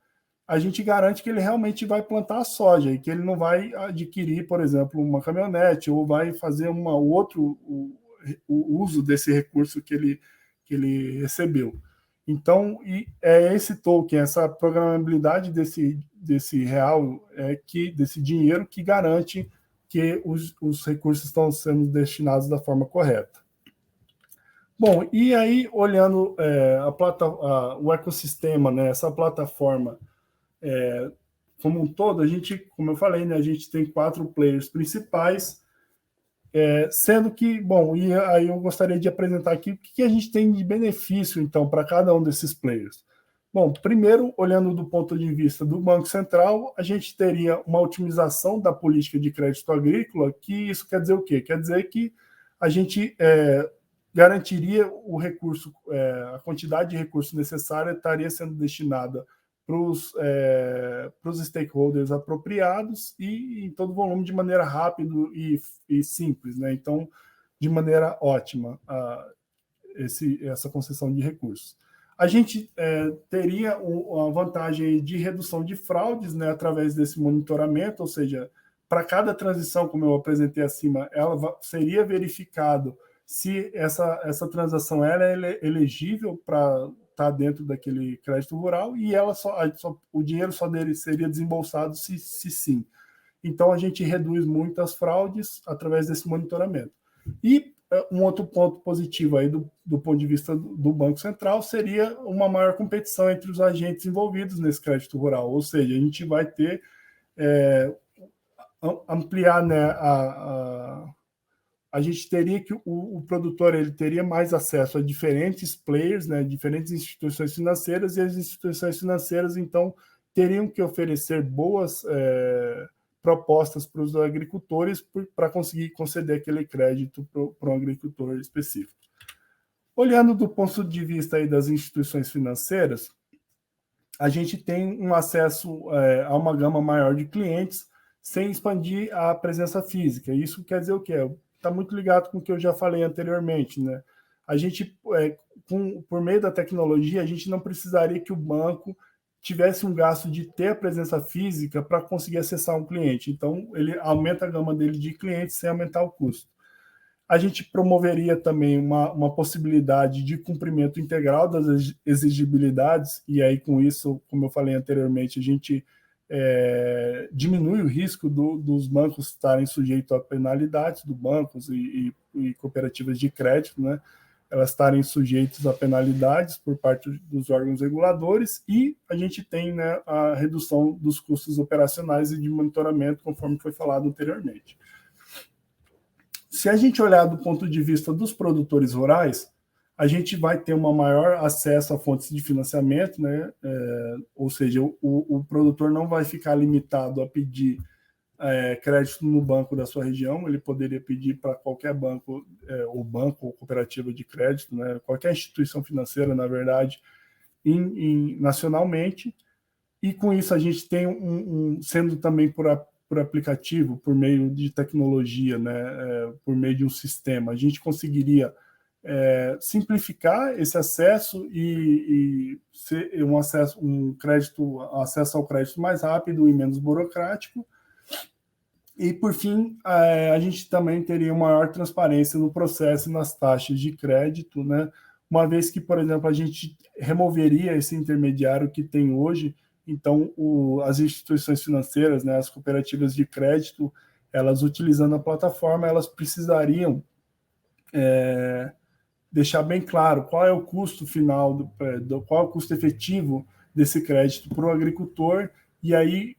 [SPEAKER 2] a gente garante que ele realmente vai plantar a soja e que ele não vai adquirir, por exemplo, uma caminhonete ou vai fazer o uso desse recurso que ele recebeu. Então, esse token, essa programabilidade desse real, desse dinheiro, que garante que os recursos estão sendo destinados da forma correta. Bom, e aí, olhando o ecossistema, né, essa plataforma como um todo, a gente, como eu falei, né, a gente tem 4 players principais, sendo que, bom, e aí eu gostaria de apresentar aqui o que a gente tem de benefício, então, para cada um desses players. Bom, primeiro, olhando do ponto de vista do Banco Central, a gente teria uma otimização da política de crédito agrícola, que isso quer dizer o quê? Quer dizer que a gente garantiria o recurso, a quantidade de recursos necessária estaria sendo destinada para os stakeholders apropriados e em todo volume de maneira rápida e simples, né? Então, de maneira ótima, essa concessão de recursos. A gente teria uma vantagem de redução de fraudes, né, através desse monitoramento, ou seja, para cada transição, como eu apresentei acima, ela seria verificado se essa transação é elegível para estar dentro daquele crédito rural e o dinheiro só dele seria desembolsado se sim. Então, a gente reduz muito as fraudes através desse monitoramento. E um outro ponto positivo aí do ponto de vista do Banco Central seria uma maior competição entre os agentes envolvidos nesse crédito rural, ou seja, a gente vai ter ampliar, né, a gente teria que o produtor ele teria mais acesso a diferentes players, né, diferentes instituições financeiras, e as instituições financeiras então teriam que oferecer boas propostas para os agricultores para conseguir conceder aquele crédito para um agricultor específico. Olhando do ponto de vista aí das instituições financeiras, a gente tem um acesso a uma gama maior de clientes sem expandir a presença física. Isso quer dizer o quê? Está muito ligado com o que eu já falei anteriormente, né? A gente, por meio da tecnologia, a gente não precisaria que o banco tivesse um gasto de ter a presença física para conseguir acessar um cliente. Então, ele aumenta a gama dele de clientes sem aumentar o custo. A gente promoveria também uma possibilidade de cumprimento integral das exigibilidades, e aí, com isso, como eu falei anteriormente, a gente diminui o risco dos bancos estarem sujeitos a penalidades, dos bancos e cooperativas de crédito, né? Elas estarem sujeitas a penalidades por parte dos órgãos reguladores, e a gente tem, né, a redução dos custos operacionais e de monitoramento, conforme foi falado anteriormente. Se a gente olhar do ponto de vista dos produtores rurais, a gente vai ter um maior acesso a fontes de financiamento, né? Ou seja, o produtor não vai ficar limitado a pedir crédito no banco da sua região, ele poderia pedir para qualquer banco, ou cooperativa de crédito, né? Qualquer instituição financeira, na verdade, nacionalmente, e com isso a gente tem sendo também por aplicativo, por meio de tecnologia, né? Por meio de um sistema, a gente conseguiria simplificar esse acesso e ser acesso ao crédito mais rápido e menos burocrático. E, por fim, a gente também teria maior transparência no processo e nas taxas de crédito, né? Uma vez que, por exemplo, a gente removeria esse intermediário que tem hoje, então as instituições financeiras, né, as cooperativas de crédito, elas utilizando a plataforma, elas precisariam deixar bem claro qual é o custo final, qual é o custo efetivo desse crédito para o agricultor, e aí,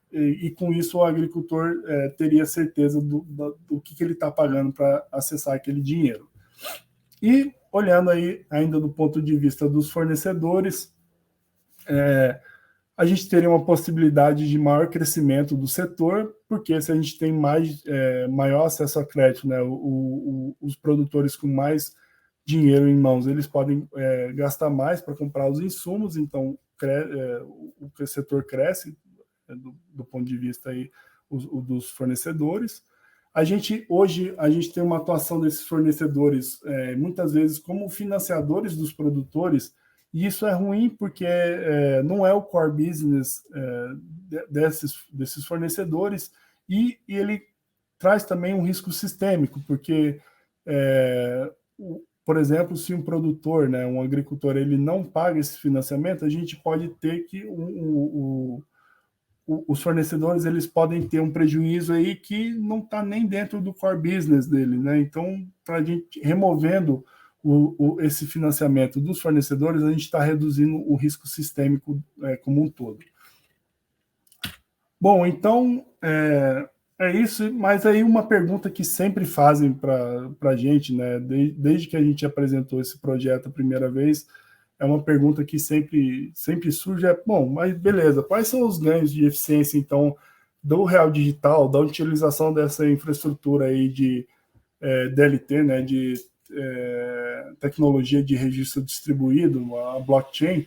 [SPEAKER 2] com isso, o agricultor teria certeza do que ele está pagando para acessar aquele dinheiro. E, olhando aí ainda do ponto de vista dos fornecedores, a gente teria uma possibilidade de maior crescimento do setor, porque se a gente tem maior acesso a crédito, né, os produtores com mais dinheiro em mãos, eles podem gastar mais para comprar os insumos, então o setor cresce do ponto de vista aí, dos fornecedores. Hoje a gente tem uma atuação desses fornecedores muitas vezes como financiadores dos produtores, e isso é ruim porque não é o core business desses fornecedores, e ele traz também um risco sistêmico, porque por exemplo, se um produtor, né, um agricultor, ele não paga esse financiamento, a gente pode ter que os fornecedores, eles podem ter um prejuízo aí que não está nem dentro do core business dele, né? Então, para a gente removendo esse financiamento dos fornecedores, a gente está reduzindo o risco sistêmico como um todo. Bom, então é isso, mas aí uma pergunta que sempre fazem para a gente, né, desde que a gente apresentou esse projeto a primeira vez, é uma pergunta que sempre surge, bom, mas beleza, quais são os ganhos de eficiência, então, do Real Digital, da utilização dessa infraestrutura aí de DLT, né, de tecnologia de registro distribuído, a blockchain,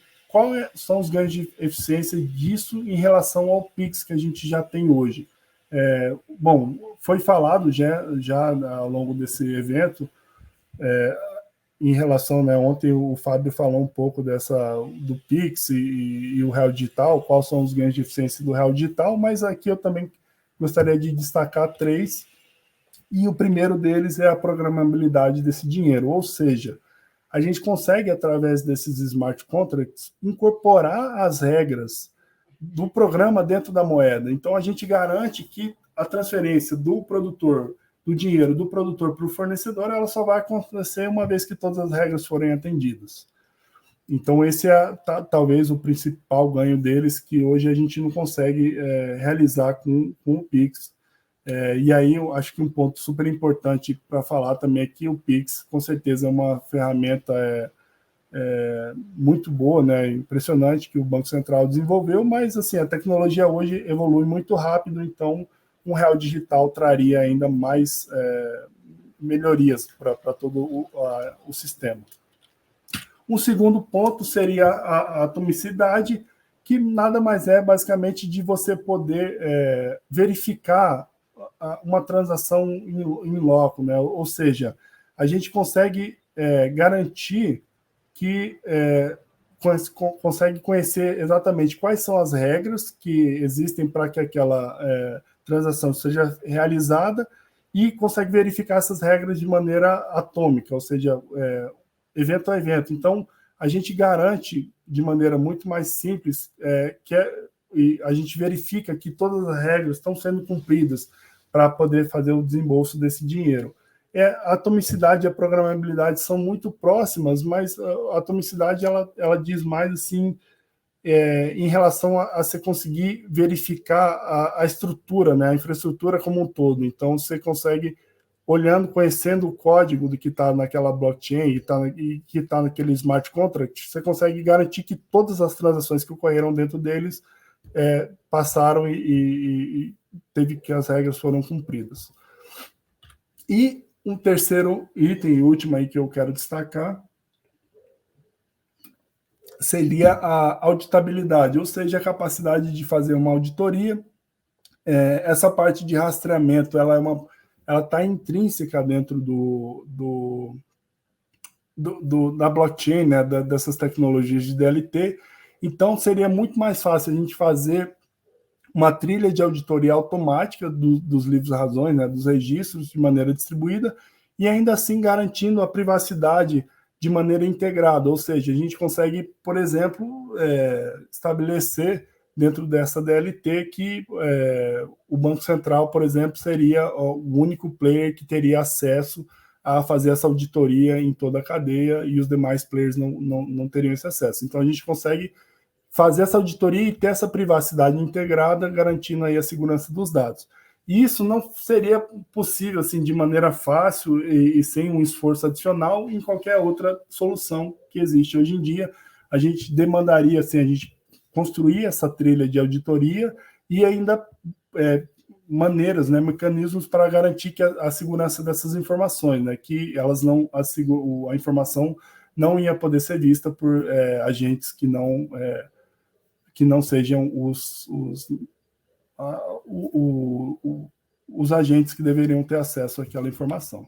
[SPEAKER 2] são os ganhos de eficiência disso em relação ao Pix que a gente já tem hoje? Bom, foi falado já ao longo desse evento, em relação, né, ontem o Fábio falou um pouco do Pix e o Real Digital, quais são os ganhos de eficiência do Real Digital, mas aqui eu também gostaria de destacar 3, e o primeiro deles é a programabilidade desse dinheiro, ou seja, a gente consegue, através desses smart contracts, incorporar as regras do programa dentro da moeda. Então, a gente garante que a transferência do dinheiro do produtor para o fornecedor, ela só vai acontecer uma vez que todas as regras forem atendidas. Então, esse é talvez o principal ganho deles, que hoje a gente não consegue realizar com o Pix. E aí, eu acho que um ponto super importante para falar também é que o Pix, com certeza, é uma ferramenta muito boa, né? Impressionante que o Banco Central desenvolveu, mas assim, a tecnologia hoje evolui muito rápido, então um Real Digital traria ainda mais melhorias para todo o sistema. Um segundo ponto seria a atomicidade, que nada mais é basicamente de você poder verificar uma transação em loco, né? Ou seja, a gente consegue garantir que consegue conhecer exatamente quais são as regras que existem para que aquela transação seja realizada e consegue verificar essas regras de maneira atômica, ou seja, evento a evento. Então, a gente garante de maneira muito mais simples e a gente verifica que todas as regras estão sendo cumpridas para poder fazer o desembolso desse dinheiro. A atomicidade e a programabilidade são muito próximas, mas a atomicidade ela diz mais assim em relação a você conseguir verificar a estrutura, né, a infraestrutura como um todo. Então, você consegue, conhecendo o código do que está naquela blockchain e que está naquele smart contract, você consegue garantir que todas as transações que ocorreram dentro deles passaram e teve que as regras foram cumpridas. E um terceiro item e último aí que eu quero destacar seria a auditabilidade, ou seja, a capacidade de fazer uma auditoria. Essa parte de rastreamento, ela está intrínseca dentro da blockchain, né, dessas tecnologias de DLT. Então, seria muito mais fácil a gente fazer uma trilha de auditoria automática dos livros-razões, né, dos registros de maneira distribuída, e ainda assim garantindo a privacidade de maneira integrada, ou seja, a gente consegue, por exemplo, estabelecer dentro dessa DLT que o Banco Central, por exemplo, seria o único player que teria acesso a fazer essa auditoria em toda a cadeia e os demais players não teriam esse acesso. Então, a gente consegue fazer essa auditoria e ter essa privacidade integrada, garantindo aí a segurança dos dados. E isso não seria possível assim, de maneira fácil e sem um esforço adicional em qualquer outra solução que existe hoje em dia. A gente demandaria, assim, a gente construir essa trilha de auditoria e ainda maneiras, né, mecanismos para garantir que a segurança dessas informações, né, que elas a informação não ia poder ser vista por agentes que não sejam os agentes que deveriam ter acesso àquela informação.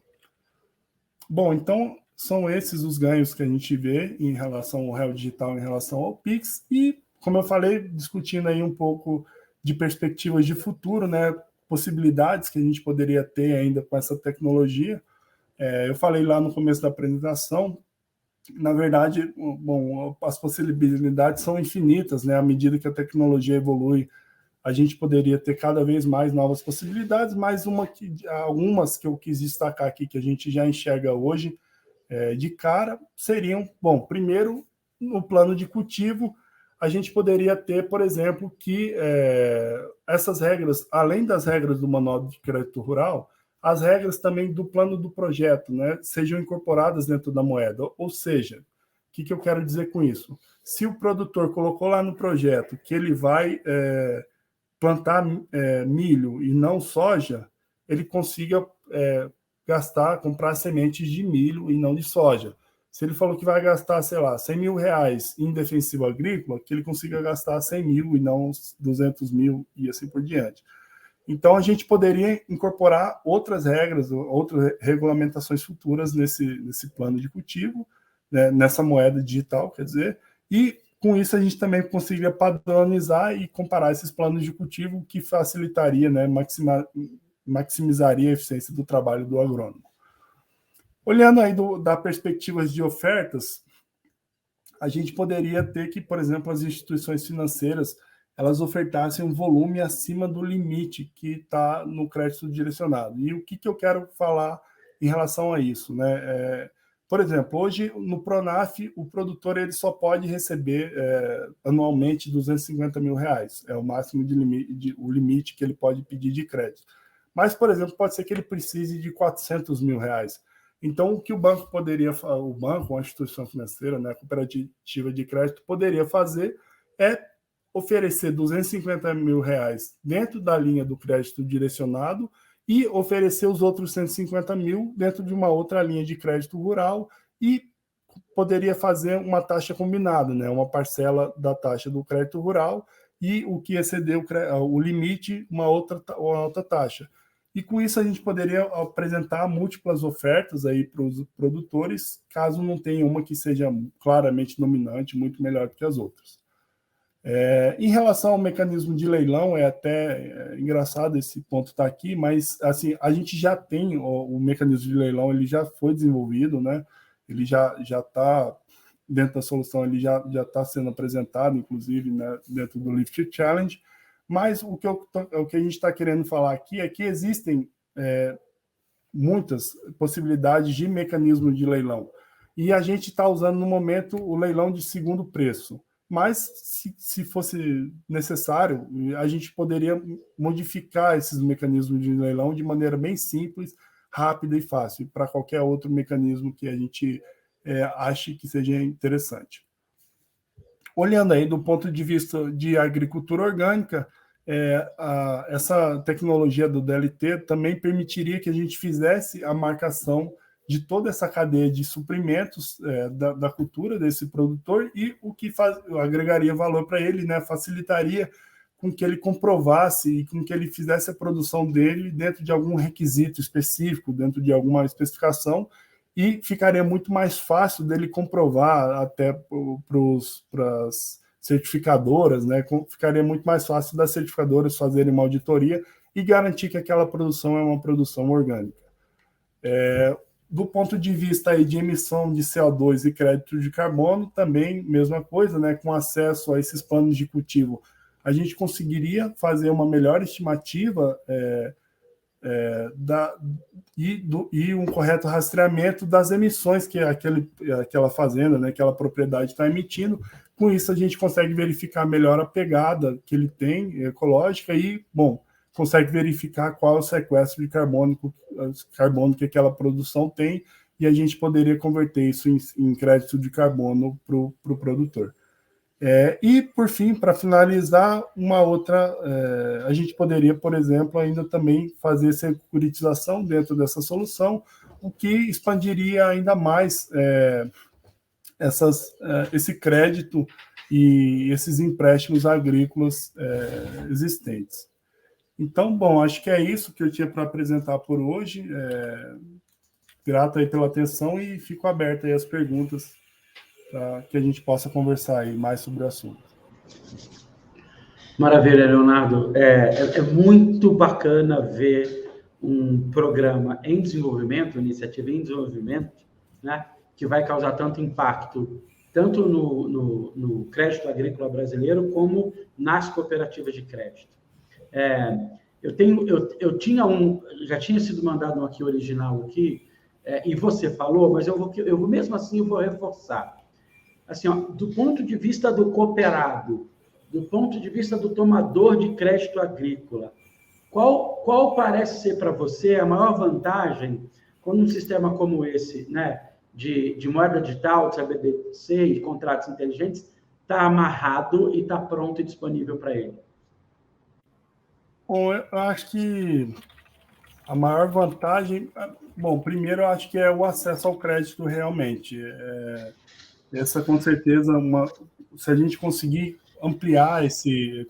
[SPEAKER 2] Bom, então, são esses os ganhos que a gente vê em relação ao Real Digital, em relação ao Pix, e, como eu falei, discutindo aí um pouco de perspectivas de futuro, né, possibilidades que a gente poderia ter ainda com essa tecnologia. Eu falei lá no começo da apresentação, na verdade, bom, as possibilidades são infinitas, né, à medida que a tecnologia evolui, a gente poderia ter cada vez mais novas possibilidades, mas algumas que eu quis destacar aqui, que a gente já enxerga hoje de cara, seriam, bom, primeiro, no plano de cultivo, a gente poderia ter, por exemplo, que essas regras, além das regras do Manual de Crédito Rural, as regras também do plano do projeto, né, sejam incorporadas dentro da moeda, ou seja, que eu quero dizer com isso? Se o produtor colocou lá no projeto que ele vai plantar milho e não soja, ele consiga comprar sementes de milho e não de soja. Se ele falou que vai gastar, sei lá, R$100 mil em defensivo agrícola, que ele consiga gastar 100 mil e não 200 mil e assim por diante. Então, a gente poderia incorporar outras regras, outras regulamentações futuras nesse plano de cultivo, né, nessa moeda digital, quer dizer, e com isso a gente também conseguiria padronizar e comparar esses planos de cultivo, que facilitaria, né, maximizaria a eficiência do trabalho do agrônomo. Olhando aí da perspectiva de ofertas, a gente poderia ter que, por exemplo, as instituições financeiras elas ofertassem um volume acima do limite que está no crédito direcionado. E o que eu quero falar em relação a isso, né? Por exemplo, hoje no Pronaf, o produtor ele só pode receber anualmente R$250 mil. É o máximo o limite que ele pode pedir de crédito. Mas, por exemplo, pode ser que ele precise de R$400 mil. Então, o que o banco a instituição financeira, né, a cooperativa de crédito, poderia fazer é oferecer R$250 mil dentro da linha do crédito direcionado e oferecer os outros 150 mil dentro de uma outra linha de crédito rural e poderia fazer uma taxa combinada, né, uma parcela da taxa do crédito rural e o que exceder o limite, uma outra taxa. E com isso a gente poderia apresentar múltiplas ofertas aí para os produtores, caso não tenha uma que seja claramente dominante, muito melhor do que as outras. Em relação ao mecanismo de leilão, é até engraçado esse ponto estar aqui, mas assim, a gente já tem o mecanismo de leilão, ele já foi desenvolvido, né? Ele já está dentro da solução, ele já está sendo apresentado, inclusive, né, dentro do Lift Challenge. Mas o que a gente está querendo falar aqui é que existem muitas possibilidades de mecanismo de leilão. E a gente está usando, no momento, o leilão de segundo preço. Mas, se fosse necessário, a gente poderia modificar esses mecanismos de leilão de maneira bem simples, rápida e fácil, para qualquer outro mecanismo que a gente ache que seja interessante. Olhando aí do ponto de vista de agricultura orgânica, essa tecnologia do DLT também permitiria que a gente fizesse a marcação de toda essa cadeia de suprimentos da cultura desse produtor e o que agregaria valor para ele, né, facilitaria com que ele comprovasse e com que ele fizesse a produção dele dentro de algum requisito específico, dentro de alguma especificação, e ficaria muito mais fácil dele comprovar até para as certificadoras, né? Ficaria muito mais fácil das certificadoras fazerem uma auditoria e garantir que aquela produção é uma produção orgânica. Do ponto de vista aí de emissão de CO2 e crédito de carbono, também mesma coisa, né? Com acesso a esses planos de cultivo, a gente conseguiria fazer uma melhor estimativa e um correto rastreamento das emissões que aquela fazenda, né, aquela propriedade está emitindo. Com isso, a gente consegue verificar melhor a pegada que ele tem ecológica e, consegue verificar qual é o sequestro de carbono que aquela produção tem, e a gente poderia converter isso em crédito de carbono para o produtor. E, por fim, para finalizar, a gente poderia, por exemplo, ainda também fazer securitização dentro dessa solução, o que expandiria ainda mais esse crédito e esses empréstimos agrícolas existentes. Então, acho que é isso que eu tinha para apresentar por hoje. Grato aí pela atenção e fico aberto aí às perguntas para que a gente possa conversar aí mais sobre o assunto.
[SPEAKER 1] Maravilha, Leonardo. É muito bacana ver um programa em desenvolvimento, uma iniciativa em desenvolvimento, né, que vai causar tanto impacto, tanto no crédito agrícola brasileiro, como nas cooperativas de crédito. Já tinha sido mandado um aqui original aqui, e você falou, mas eu vou mesmo assim eu vou reforçar. Assim, do ponto de vista do cooperado, do ponto de vista do tomador de crédito agrícola, qual parece ser para você a maior vantagem quando um sistema como esse, né, de moeda digital, de CBDC e de contratos inteligentes, está amarrado e está pronto e disponível para ele?
[SPEAKER 2] Bom, eu acho que a maior vantagem... Bom, primeiro eu acho que é o acesso ao crédito realmente. Essa, com certeza, se a gente conseguir ampliar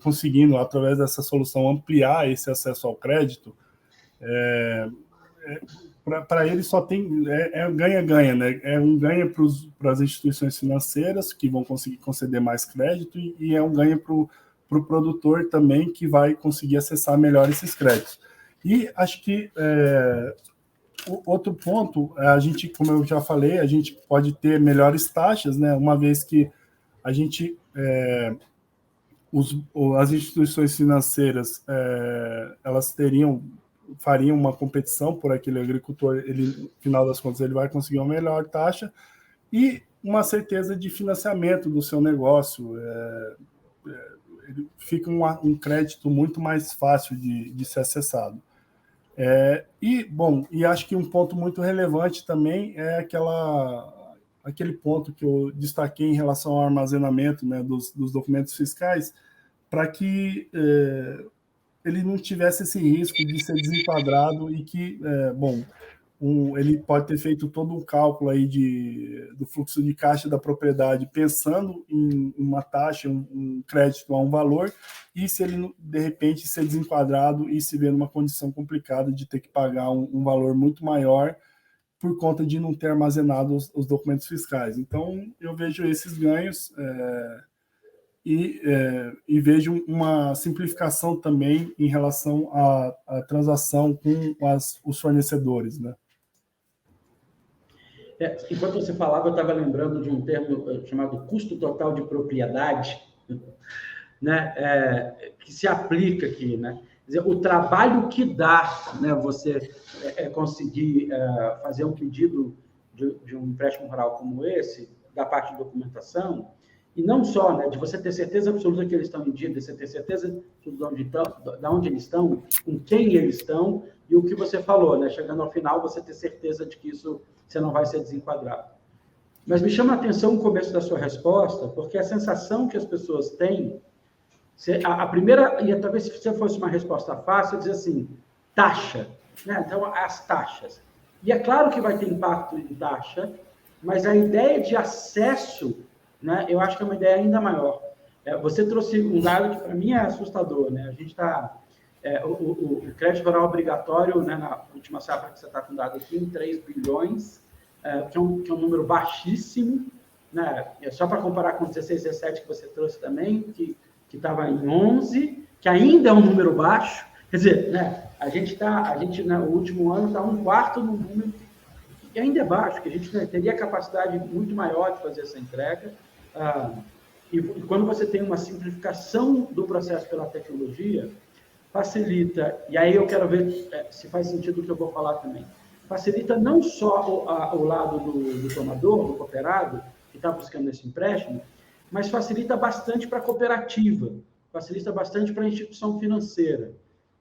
[SPEAKER 2] conseguindo, através dessa solução, ampliar esse acesso ao crédito, para ele só tem ganha-ganha, né? É um ganho para as instituições financeiras, que vão conseguir conceder mais crédito, e é um ganho para o produtor também, que vai conseguir acessar melhor esses créditos. E acho que outro ponto, a gente, como eu já falei, a gente pode ter melhores taxas, né? Uma vez que a gente as instituições financeiras elas fariam uma competição por aquele agricultor, no final das contas ele vai conseguir uma melhor taxa e uma certeza de financiamento do seu negócio. Fica um crédito muito mais fácil de ser acessado. E acho que um ponto muito relevante também é aquele ponto que eu destaquei em relação ao armazenamento, né, dos documentos fiscais, para que ele não tivesse esse risco de ser desenquadrado e que, ele pode ter feito todo um cálculo aí do fluxo de caixa da propriedade, pensando em uma taxa, um crédito a um valor, e se ele, de repente, ser desenquadrado e se ver numa condição complicada de ter que pagar um valor muito maior por conta de não ter armazenado os documentos fiscais. Então, eu vejo esses ganhos e vejo uma simplificação também em relação à transação com os fornecedores, né?
[SPEAKER 1] Enquanto você falava, eu estava lembrando de um termo chamado custo total de propriedade, né, que se aplica aqui, né? Quer dizer, o trabalho que dá, né, você conseguir fazer um pedido de um empréstimo rural como esse, da parte de documentação, e não só, né, de você ter certeza absoluta que eles estão em dia, de você ter certeza de onde eles estão, com quem eles estão, e o que você falou, né, chegando ao final, você ter certeza de que isso você não vai ser desenquadrado. Mas me chama a atenção o começo da sua resposta, porque a sensação que as pessoas têm, a primeira, e talvez se você fosse uma resposta fácil, dizer assim, taxa, né? Então, as taxas. E é claro que vai ter impacto em taxa, mas a ideia de acesso, né, eu acho que é uma ideia ainda maior. Você trouxe um dado que, para mim, é assustador, né? A gente está... o crédito rural obrigatório, né, na última safra que você está com dado aqui, em 3 bilhões, que é um número baixíssimo, né? Só para comparar com 16, 17 que você trouxe também, que estava em 11, que ainda é um número baixo. Quer dizer, né, a gente, no último ano, está 1/4 no número que ainda é baixo, que a gente, né, teria capacidade muito maior de fazer essa entrega. E quando você tem uma simplificação do processo pela tecnologia, facilita, e aí eu quero ver se faz sentido o que eu vou falar também, facilita não só o lado do tomador, do cooperado, que está buscando esse empréstimo, mas facilita bastante para a cooperativa, facilita bastante para a instituição financeira.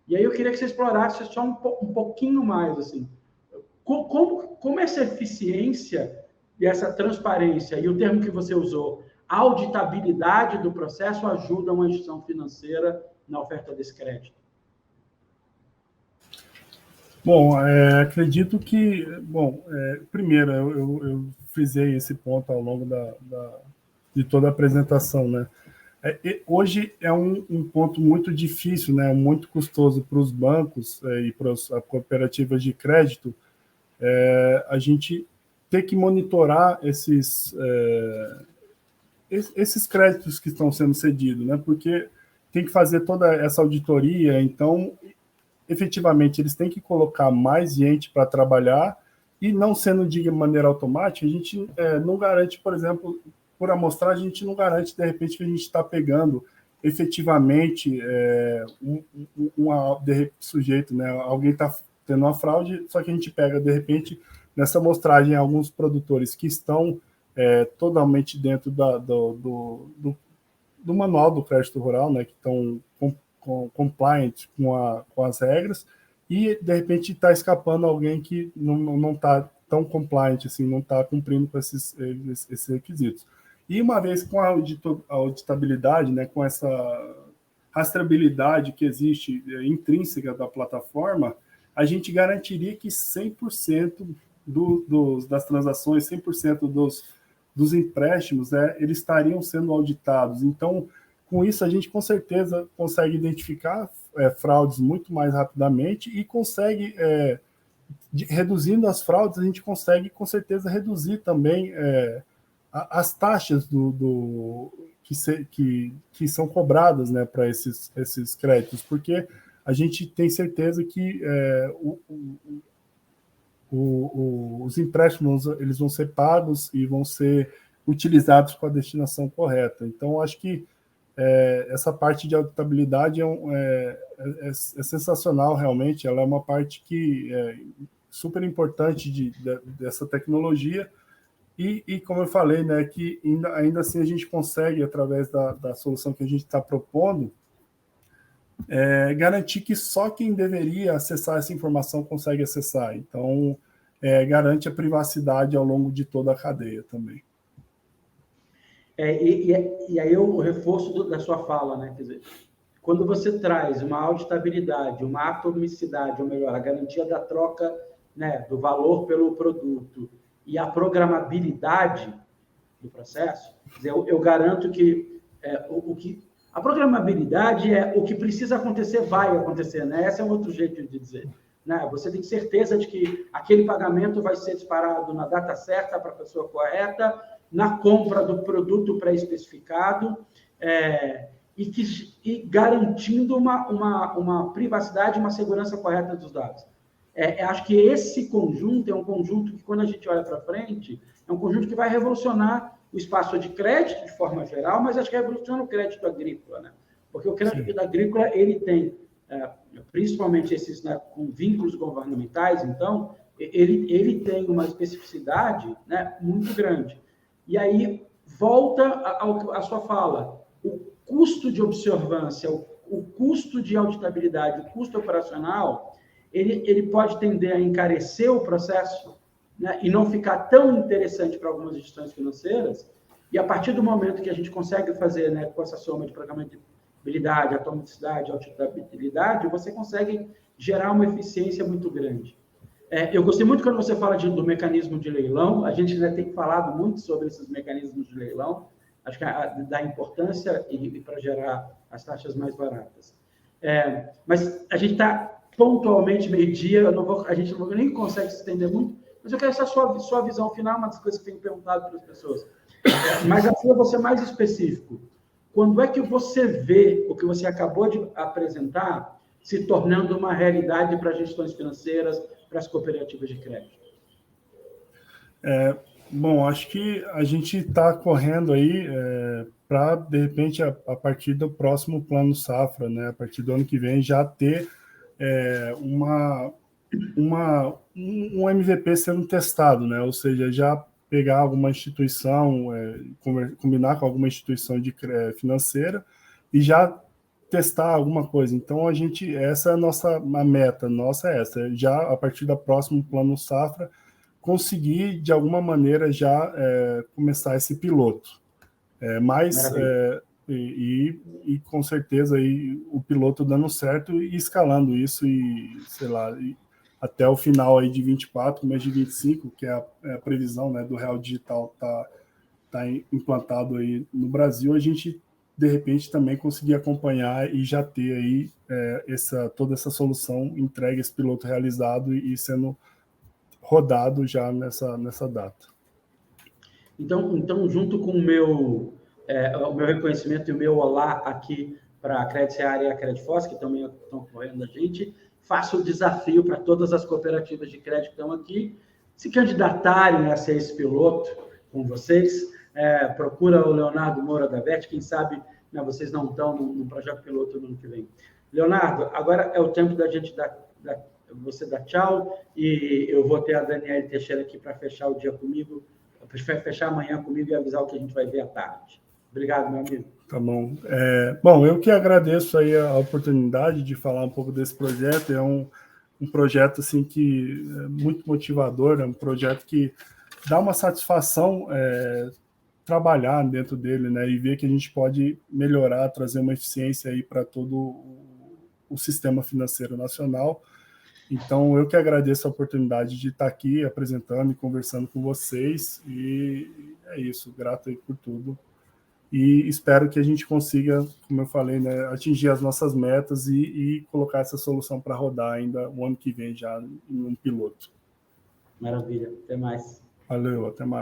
[SPEAKER 1] E aí eu queria que você explorasse só um pouquinho mais, assim, como essa eficiência e essa transparência, e o termo que você usou, auditabilidade do processo, ajudam a instituição financeira na oferta desse crédito?
[SPEAKER 2] Bom, acredito que... primeiro, eu frisei esse ponto ao longo de toda a apresentação, né? Hoje é um ponto muito difícil, né? Muito custoso para os bancos e para as cooperativas de crédito, a gente ter que monitorar esses créditos que estão sendo cedidos, né? Porque tem que fazer toda essa auditoria, então, efetivamente, eles têm que colocar mais gente para trabalhar e não sendo de maneira automática, a gente não garante, por exemplo, por amostragem, a gente não garante, de repente, que a gente está pegando efetivamente sujeito, né? Alguém está tendo uma fraude, só que a gente pega, de repente, nessa amostragem, alguns produtores que estão totalmente dentro do manual do crédito rural, né? Que estão compliant com as regras, e, de repente, está escapando alguém que não está tão compliant, assim, não está cumprindo com esses requisitos. E uma vez com a auditabilidade, né, com essa rastreabilidade que existe intrínseca da plataforma, a gente garantiria que 100% das transações, 100% dos empréstimos, né, eles estariam sendo auditados. Então, com isso, a gente com certeza consegue identificar fraudes muito mais rapidamente e consegue, reduzindo as fraudes, a gente consegue com certeza reduzir também as taxas que são cobradas, né, para esses créditos, porque a gente tem certeza que os empréstimos eles vão ser pagos e vão ser utilizados com a destinação correta. Então, acho que essa parte de auditabilidade é sensacional, realmente. Ela é uma parte que é super importante dessa tecnologia. E como eu falei, né, que ainda assim a gente consegue, através da solução que a gente está propondo, garantir que só quem deveria acessar essa informação consegue acessar. Então, garante a privacidade ao longo de toda a cadeia também.
[SPEAKER 1] E aí o reforço da sua fala, né? Quer dizer, quando você traz uma auditabilidade, uma atomicidade, ou melhor, a garantia da troca, né, do valor pelo produto e a programabilidade do processo, quer dizer, eu garanto que a programabilidade é o que precisa acontecer, vai acontecer, né? Esse é um outro jeito de dizer. Né? Você tem certeza de que aquele pagamento vai ser disparado na data certa para a pessoa correta, na compra do produto pré-especificado, e garantindo uma privacidade, uma segurança correta dos dados. Acho que esse conjunto é um conjunto que, quando a gente olha para frente, é um conjunto que vai revolucionar o espaço de crédito de forma geral, mas acho que revoluciona o crédito agrícola, né? Porque o crédito agrícola, ele tem, principalmente esses, né, com vínculos governamentais, então, ele tem uma especificidade, né, muito grande. E aí, volta à sua fala, o custo de observância, o custo de auditabilidade, o custo operacional, ele pode tender a encarecer o processo, né, e não ficar tão interessante para algumas instituições financeiras, e a partir do momento que a gente consegue fazer, né, com essa soma de programabilidade, atomicidade, auditabilidade, você consegue gerar uma eficiência muito grande. Eu gostei muito quando você fala do mecanismo de leilão. A gente já tem falado muito sobre esses mecanismos de leilão, acho que da importância e para gerar as taxas mais baratas. Mas a gente está pontualmente meio-dia, a gente nem consegue se estender muito, mas eu quero essa sua visão final, uma das coisas que eu tenho perguntado para as pessoas. Mas assim eu vou ser mais específico. Quando é que você vê o que você acabou de apresentar se tornando uma realidade para as gestões financeiras, para as cooperativas de crédito?
[SPEAKER 2] Bom, acho que a gente está correndo aí para, de repente, a partir do próximo Plano Safra, né, a partir do ano que vem, já ter um MVP sendo testado, né? Ou seja, já pegar alguma instituição, combinar com alguma instituição financeira e já testar alguma coisa. Então, essa é a meta nossa, já a partir do próximo Plano Safra, conseguir, de alguma maneira, já começar esse piloto. E com certeza aí, o piloto dando certo e escalando isso e, sei lá, até o final aí de 24, mês de 25, que é a previsão, né, do Real Digital tá implantado aí no Brasil, a gente, de repente, também conseguir acompanhar e já ter aí toda essa solução entregue, esse piloto realizado e sendo rodado já nessa data.
[SPEAKER 1] Então, junto com o meu reconhecimento e o meu olá aqui para a Credit Seara e a Credit Foz, que também estão apoiando a gente, faço o desafio para todas as cooperativas de crédito que estão aqui se candidatarem a ser esse piloto com vocês. Procura o Leonardo Moura da VET, quem sabe, né, vocês não estão no projeto piloto no ano que vem. Leonardo, agora é o tempo da gente você dar tchau, e eu vou ter a Daniele Teixeira aqui para fechar o dia comigo, fechar amanhã comigo e avisar o que a gente vai ver à tarde. Obrigado, meu amigo.
[SPEAKER 2] Tá bom. Bom, eu que agradeço aí a oportunidade de falar um pouco desse projeto. É um um projeto assim que é muito motivador, é um projeto que dá uma satisfação trabalhar dentro dele, né, e ver que a gente pode melhorar, trazer uma eficiência aí para todo o sistema financeiro nacional. Então, eu que agradeço a oportunidade de estar aqui apresentando e conversando com vocês, e é isso, grato aí por tudo. E espero que a gente consiga, como eu falei, né, atingir as nossas metas e colocar essa solução para rodar ainda o ano que vem já em um piloto.
[SPEAKER 1] Maravilha, até mais.
[SPEAKER 2] Valeu, até mais.